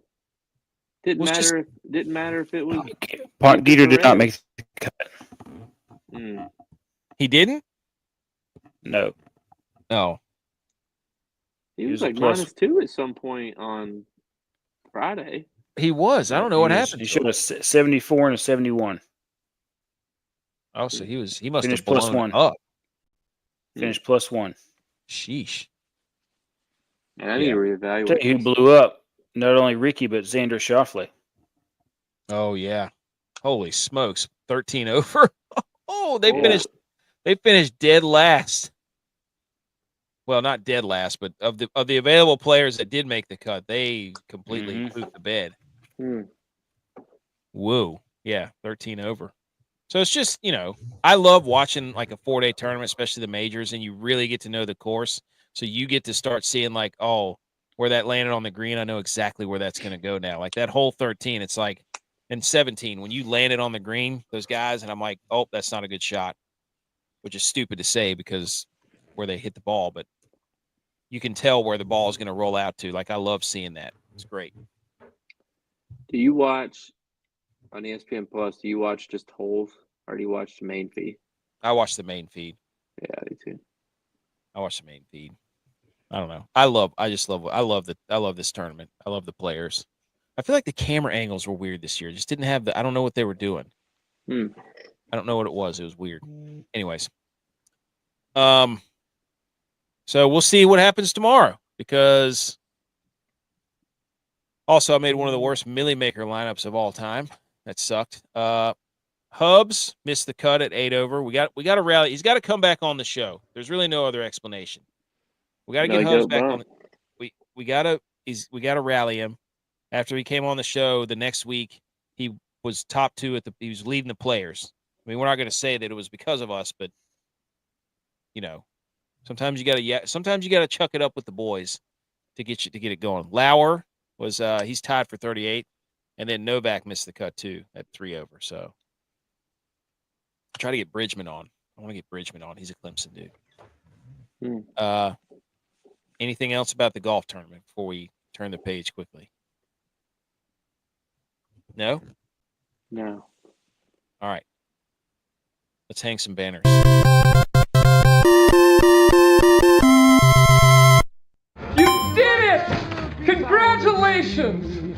Didn't Was just- matter if it was. Dieter did not make the cut. He didn't? No. No. He was a like plus. -2 at some point on Friday. He was. I don't know what happened. He to showed him. a 74 and a 71. Oh, so he must Finished have blown plus one. up. Finished +1. Sheesh. And I need to reevaluate. Tell you who blew up? Not only Ricky, but Xander Schauffele. Oh yeah. Holy smokes. 13 over. Oh, they finished dead last. Well, not dead last, but of the available players that did make the cut, they completely pooped the bed. Woo. Yeah, 13 over. So it's just, I love watching like a 4-day tournament, especially the majors, and you really get to know the course. So you get to start seeing like, oh, where that landed on the green, I know exactly where that's going to go now. Like that whole 13, it's like, and 17, when you landed on the green, those guys, and I'm like, oh, that's not a good shot, which is stupid to say because where they hit the ball, but you can tell where the ball is going to roll out to. Like, I love seeing that. It's great. Do you watch on ESPN Plus? Do you watch just holes, or do you watch the main feed? I watch the main feed. Yeah, I do too. I watch the main feed. I don't know. I love this tournament. I love the players. I feel like the camera angles were weird this year. Just didn't have I don't know what they were doing. I don't know what it was. It was weird. Anyways. So we'll see what happens tomorrow because also I made one of the worst Millie Maker lineups of all time. That sucked. Hubs missed the cut at 8 over. We got to rally. He's got to come back on the show. There's really no other explanation. We got to get Hubs back on. We got to rally him. After he came on the show the next week, he was top 2 he was leading the players. I mean, we're not going to say that it was because of us, but sometimes you got to chuck it up with the boys to get it going. Lauer was he's tied for 38, and then Novak missed the cut too at 3 over. So try to get Bridgman on. I want to get Bridgman on. He's a Clemson dude. Anything else about the golf tournament before we turn the page quickly? No? No. All right. Let's hang some banners. You did it! Congratulations!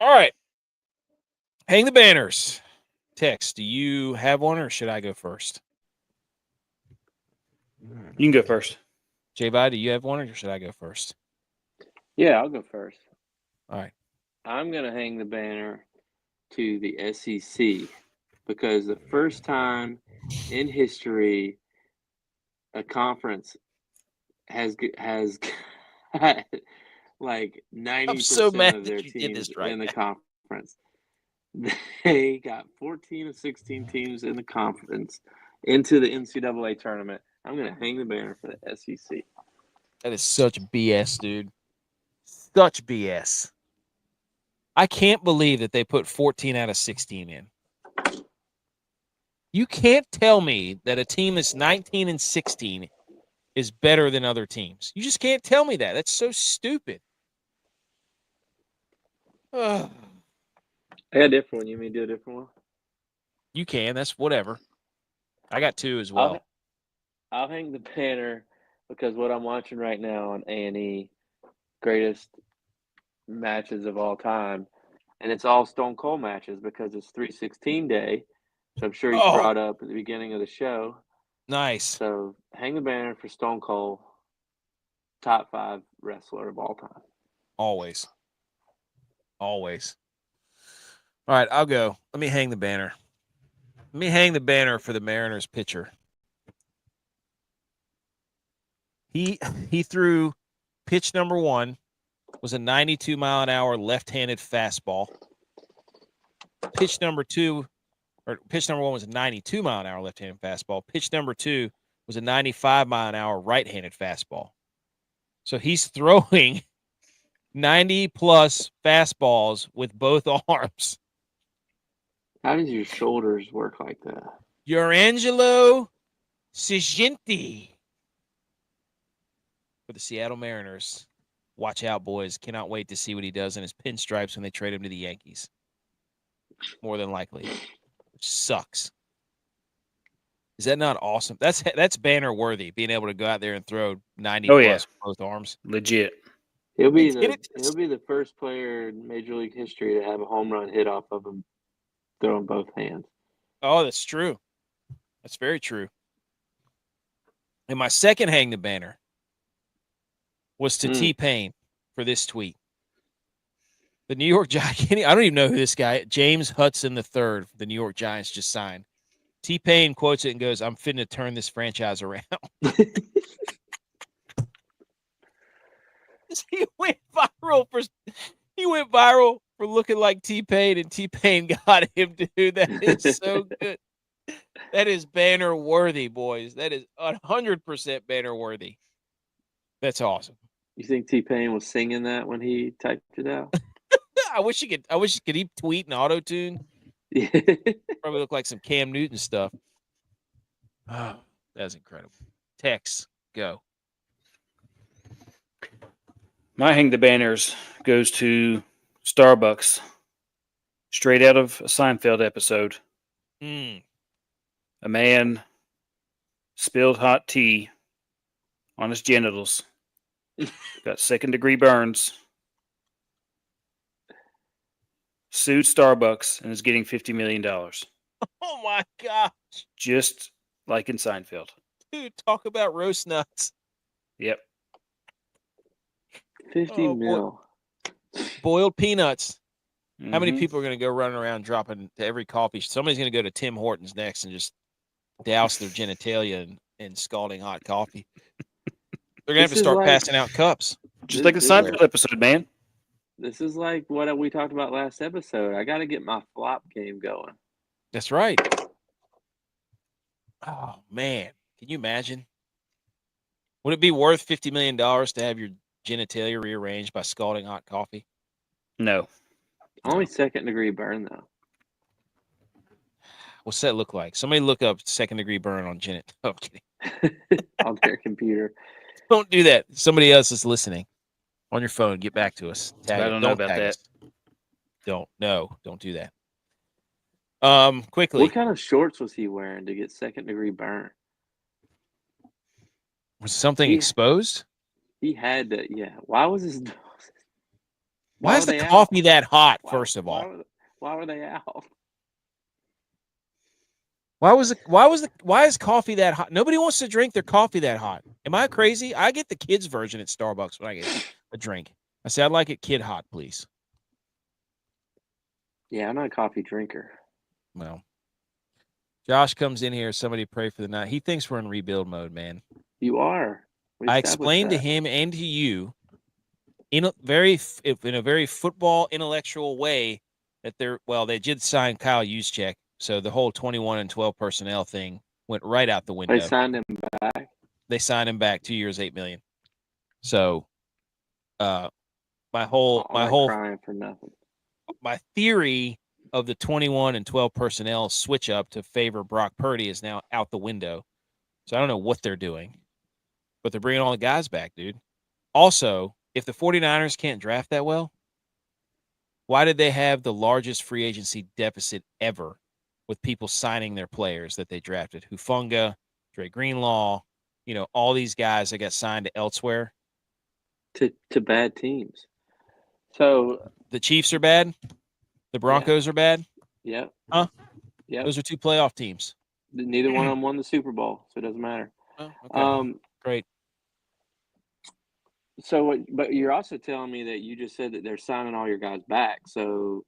All right. Hang the banners. Tex, do you have one or should I go first? You can go first. J-Vi, do you have one or should I go first? Yeah, I'll go first. All right. I'm going to hang the banner to the SEC because the first time in history a conference has got like 90% of their teams in the conference. They got 14 of 16 teams in the conference into the NCAA tournament. I'm going to hang the banner for the SEC. That is such BS, dude. Such BS. I can't believe that they put 14 out of 16 in. You can't tell me that a team that's 19 and 16 is better than other teams. You just can't tell me that. That's so stupid. I got a different one. You mean do a different one? You can. That's whatever. I got 2 as well. I'll hang the banner because what I'm watching right now on A&E, greatest matches of all time, and it's all Stone Cold matches because it's 316 day, which I'm sure you brought up at the beginning of the show. Nice. So hang the banner for Stone Cold, top 5 wrestler of all time. Always. Always. All right, I'll go. Let me hang the banner. Let me hang the banner for the Mariners pitcher. He threw pitch number 1 was a 92-mile-an-hour left-handed fastball. Pitch number 1 was a 92-mile-an-hour left-handed fastball. Pitch number 2 was a 95-mile-an-hour right-handed fastball. So he's throwing 90-plus fastballs with both arms. How does your shoulders work like that? Angelo Sigenti for the Seattle Mariners. Watch out, boys. Cannot wait to see what he does in his pinstripes when they trade him to the Yankees. More than likely. Which sucks. Is that not awesome? That's banner worthy, being able to go out there and throw 90 Oh, plus yeah. with both arms. Legit. He'll be Get it? he'll be the first player in Major League history to have a home run hit off of him throwing both hands. Oh, that's true. That's very true. And my second hang the banner was to T-Pain for this tweet. The New York Giants, I don't even know who this guy, James Hudson III, the New York Giants just signed. T-Pain quotes it and goes, "I'm finna turn this franchise around." He went viral for looking like T-Pain, and T-Pain got him, dude. That is so good. That is banner worthy, boys. That is 100% banner worthy. That's awesome. You think T-Pain was singing that when he typed it out? I wish he could tweet and auto tune. Yeah. Probably look like some Cam Newton stuff. Oh, that's incredible. Tex, go. My hang the banners goes to Starbucks, straight out of a Seinfeld episode. Mm. A man spilled hot tea on his genitals, got second-degree burns, sued Starbucks, and is getting $50 million. Oh, my gosh. Just like in Seinfeld. Dude, talk about roast nuts. Yep. 50 mil. Boiled peanuts. How many Mhm. people are going to go running around dropping to every coffee? Somebody's going to go to Tim Hortons next and just douse their genitalia in scalding hot coffee. They're going to have to This is start like- passing out cups. Just like the Seinfeld episode, man. This is like what we talked about last episode. I got to get my flop game going. That's right. Oh, man. Can you imagine? Would it be worth $50 million to have your genitalia rearranged by scalding hot coffee? No. Only second-degree burn, though. What's that look like? Somebody look up second-degree burn on genit. Oh, I'm kidding. On their computer. Don't do that. Somebody else is listening on your phone. Get back to us. Tag I it. don't know about tag that. us. Don't do that. Quickly. What kind of shorts was he wearing to get second-degree burn? Was something Yeah. exposed? He had to, yeah. Why was his... Why is were the they coffee out? that hot, Why- first of why all? were- Why were they out? Why is coffee that hot? Nobody wants to drink their coffee that hot. Am I crazy? I get the kids version at Starbucks when I get a drink. I say I'd like it kid hot, please. Yeah, I'm not a coffee drinker. Well, Josh comes in here. Somebody pray for the night. He thinks we're in rebuild mode, man. You are. We I established explained to that. him and to you in a very football intellectual way that they did sign Kyle Juszczyk, so the whole 21 and 12 personnel thing went right out the window. They signed him back. They signed him back 2 years, $8 million. So, my whole crying for nothing. my theory of the 21 and 12 personnel switch up to favor Brock Purdy is now out the window. So I don't know what they're doing, but they're bringing all the guys back, dude. Also, if the 49ers can't draft that well, why did they have the largest free agency deficit ever with people signing their players that they drafted? Hufanga, Dre Greenlaw, all these guys that got signed to elsewhere. To bad teams. So The Chiefs are bad. The Broncos are bad. Yep. Huh? Yep. Those are two playoff teams. Neither one of them won the Super Bowl, so it doesn't matter. Oh, okay. Great. So, but you're also telling me that you just said that they're signing all your guys back. So,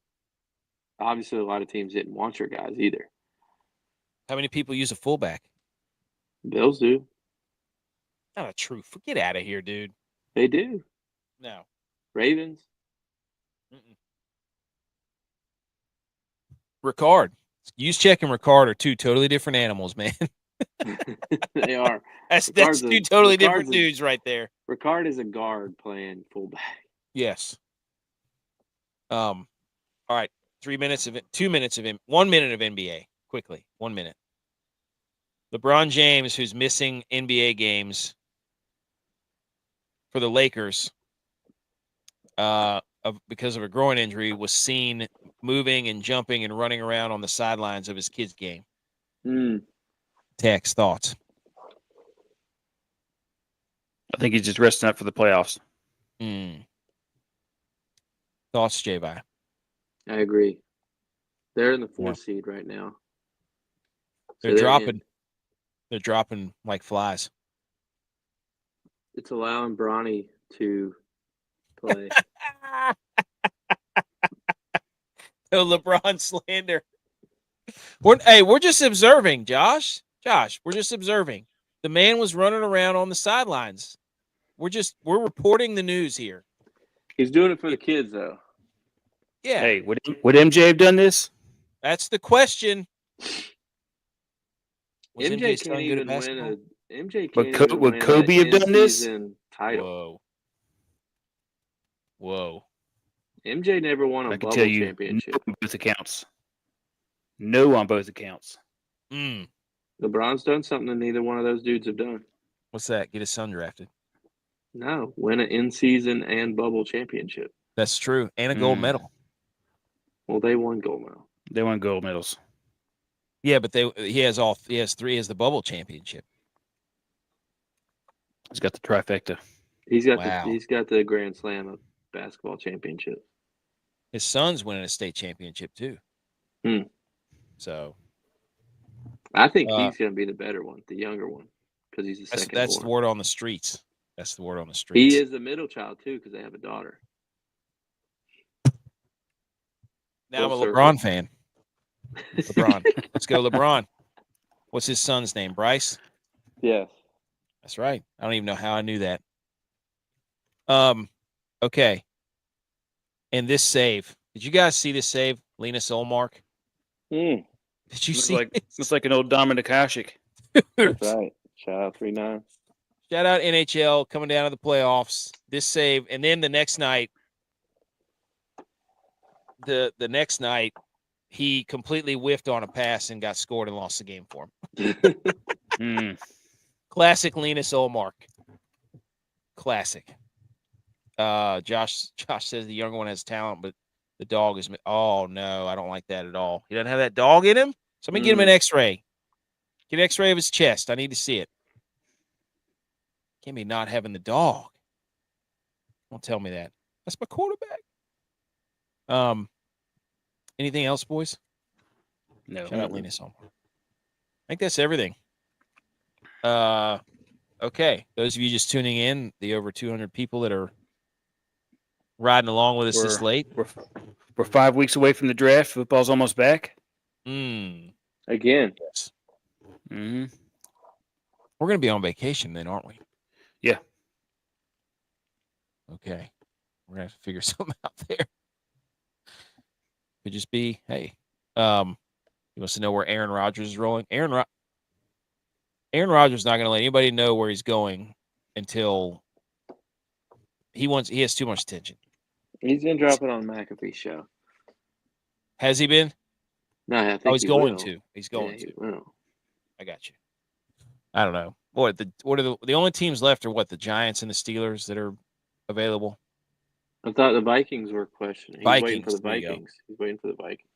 obviously, a lot of teams didn't want your guys either. How many people use a fullback? Bills do. Not a true. Get out of here, dude. They do. No. Ravens. Mm-mm. Ricard. Juszczyk and Ricard are two totally different animals, man. They are. That's Ricard's two totally different Ricard's dudes right there. Ricard is a guard playing fullback. Yes. All right. 3 minutes of it. 2 minutes of him. 1 minute of NBA. Quickly. 1 minute. LeBron James, who's missing NBA games for the Lakers, because of a groin injury, was seen moving and jumping and running around on the sidelines of his kids' game. Tex, thoughts? I think he's just resting up for the playoffs. Thoughts, J-By? I agree. They're in the 4th seed right now. They're dropping. They're dropping like flies. It's allowing Bronny to play. No LeBron slander. We're just observing, Josh. Josh, we're just observing. The man was running around on the sidelines. We're reporting the news here. He's doing it for the kids, though. Yeah. Hey, would MJ have done this? That's the question. Was MJ MJ's can't son good at even basketball? win MJ can't Would even Kobe win have done this? in-season title. Whoa. MJ never won a I can bubble tell you championship. no on both accounts. No on both accounts. LeBron's done something that neither one of those dudes have done. What's that? Get his son drafted. No, win an in-season and bubble championship. That's true. And a gold medal. Well, they won gold medal. They won gold medals. Yeah, but he has 3. He has the bubble championship. He's got the trifecta. He's got the Grand Slam of basketball championship. His son's winning a state championship too. So I think he's going to be the better one, the younger one, because he's the second. That's the word on the streets. That's the word on the streets. He is the middle child too, because they have a daughter. Now I'm a LeBron fan. LeBron. Let's go, LeBron. What's his son's name? Bryce? Yes. That's right. I don't even know how I knew that. Okay. And this save. Did you guys see this save? Linus Olmark? Did you see it? Looks like an old Dominic Hasek. That's right. Shout out 3-9. Shout out NHL coming down to the playoffs. This save. And then the next night, he completely whiffed on a pass and got scored and lost the game for him. Classic Linus Olmark. Classic. Josh says the younger one has talent, but the dog is. Oh no, I don't like that at all. He doesn't have that dog in him. Somebody get him an X-ray. Get an X-ray of his chest. I need to see it. Can't be not having the dog. Don't tell me that. That's my quarterback. Anything else, boys? No. Shout out Linus Olmark. I think that's everything. Okay. Those of you just tuning in, the over 200 people that are riding along with us this late. We're 5 weeks away from the draft. Football's almost back. Again. Yes. Mm-hmm. We're going to be on vacation then, aren't we? Yeah. Okay. We're going to have to figure something out there. Could just be, hey, he wants to know where Aaron Rodgers is rolling. Aaron Rodgers is not going to let anybody know where he's going until he has too much attention. He's going to drop it on McAfee's show. Has he been? No, I think he's going to. He's going to. He will. I got you. I don't know. What are the only teams left are what, the Giants and the Steelers that are available? I thought the Vikings were questioning. He's waiting for the there you go. Vikings. He's waiting for the Vikings.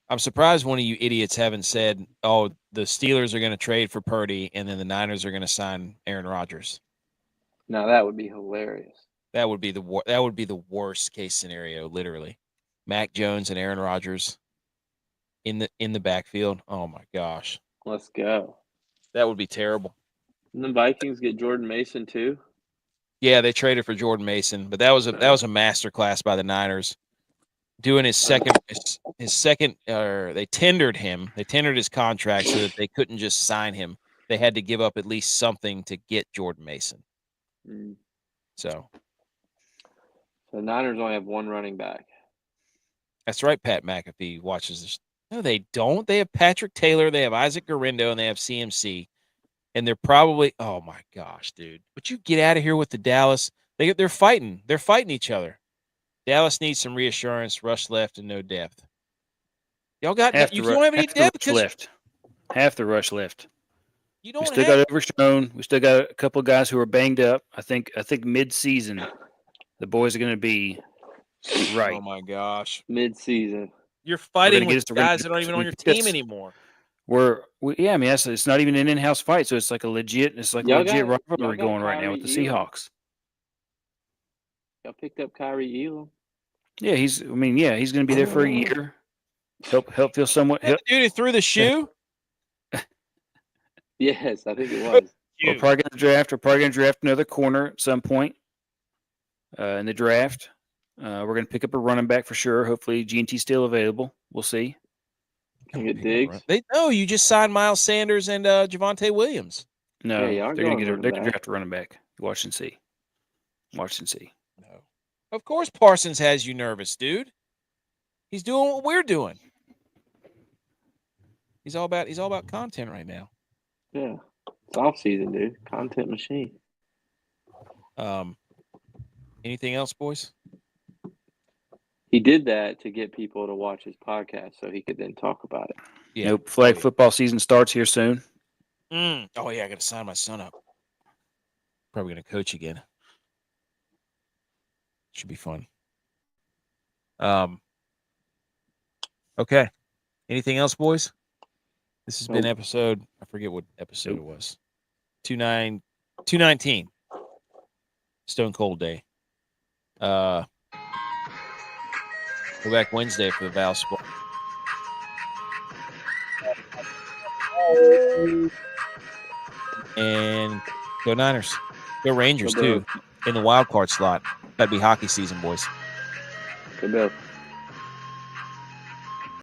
I'm surprised one of you idiots haven't said, oh, the Steelers are going to trade for Purdy and then the Niners are going to sign Aaron Rodgers. Now that would be hilarious. That would be the worst case scenario, literally. Mac Jones and Aaron Rodgers in the backfield. Oh my gosh. Let's go. That would be terrible. And the Vikings get Jordan Mason too. Yeah, they traded for Jordan Mason, but that was a master class by the Niners. Doing his second, they tendered him. They tendered his contract so that they couldn't just sign him. They had to give up at least something to get Jordan Mason. So the Niners only have one running back. That's right. Pat McAfee watches this. No, they don't. They have Patrick Taylor. They have Isaac Garindo, and they have CMC. And they're probably, oh my gosh, dude! Would you get out of here with the Dallas? They're fighting. They're fighting each other. Dallas needs some reassurance. Rush left and no depth. Y'all got you don't have any depth because left. Half the rush left. You don't. We still got Overshown. We still got a couple of guys who are banged up. I think mid-season, the boys are going to be Right. Oh my gosh. Mid-season. You're fighting get with us to ring guys the that aren't even on your yes. team anymore. Yeah, I mean, it's not even an in-house fight, so it's like a legit Y'all legit got rivalry going right now with the Kyrie Elam. Seahawks. Y'all picked up Kyrie Elam. Yeah, he's going to be there for a year. Help feel somewhat. Is that the dude who threw the shoe? Yes, I think it was. We're probably going to draft another corner at some point in the draft. We're going to pick up a running back for sure. Hopefully, G&T's still available. We'll see. Can get Diggs. You just signed Miles Sanders and Javonte Williams. No, Yeah, y'all they're going going to running back. draft a running back. Watch and see. No. Of course Parsons has you nervous, dude. He's doing what we're doing. He's all about content right now. Yeah. It's off season, dude. Content machine. Anything else, boys? He did that to get people to watch his podcast so he could then talk about it. Yeah. Nope. Flag football season starts here soon. Oh yeah, I got to sign my son up. Probably going to coach again. Should be fun. Okay. Anything else, boys? This has been episode. I forget what episode it was. 219. Stone Cold Day. Go back Wednesday for the Val Sport. And go Niners. Go Rangers, too, in the wild card slot. That'd be hockey season, boys. Good bill.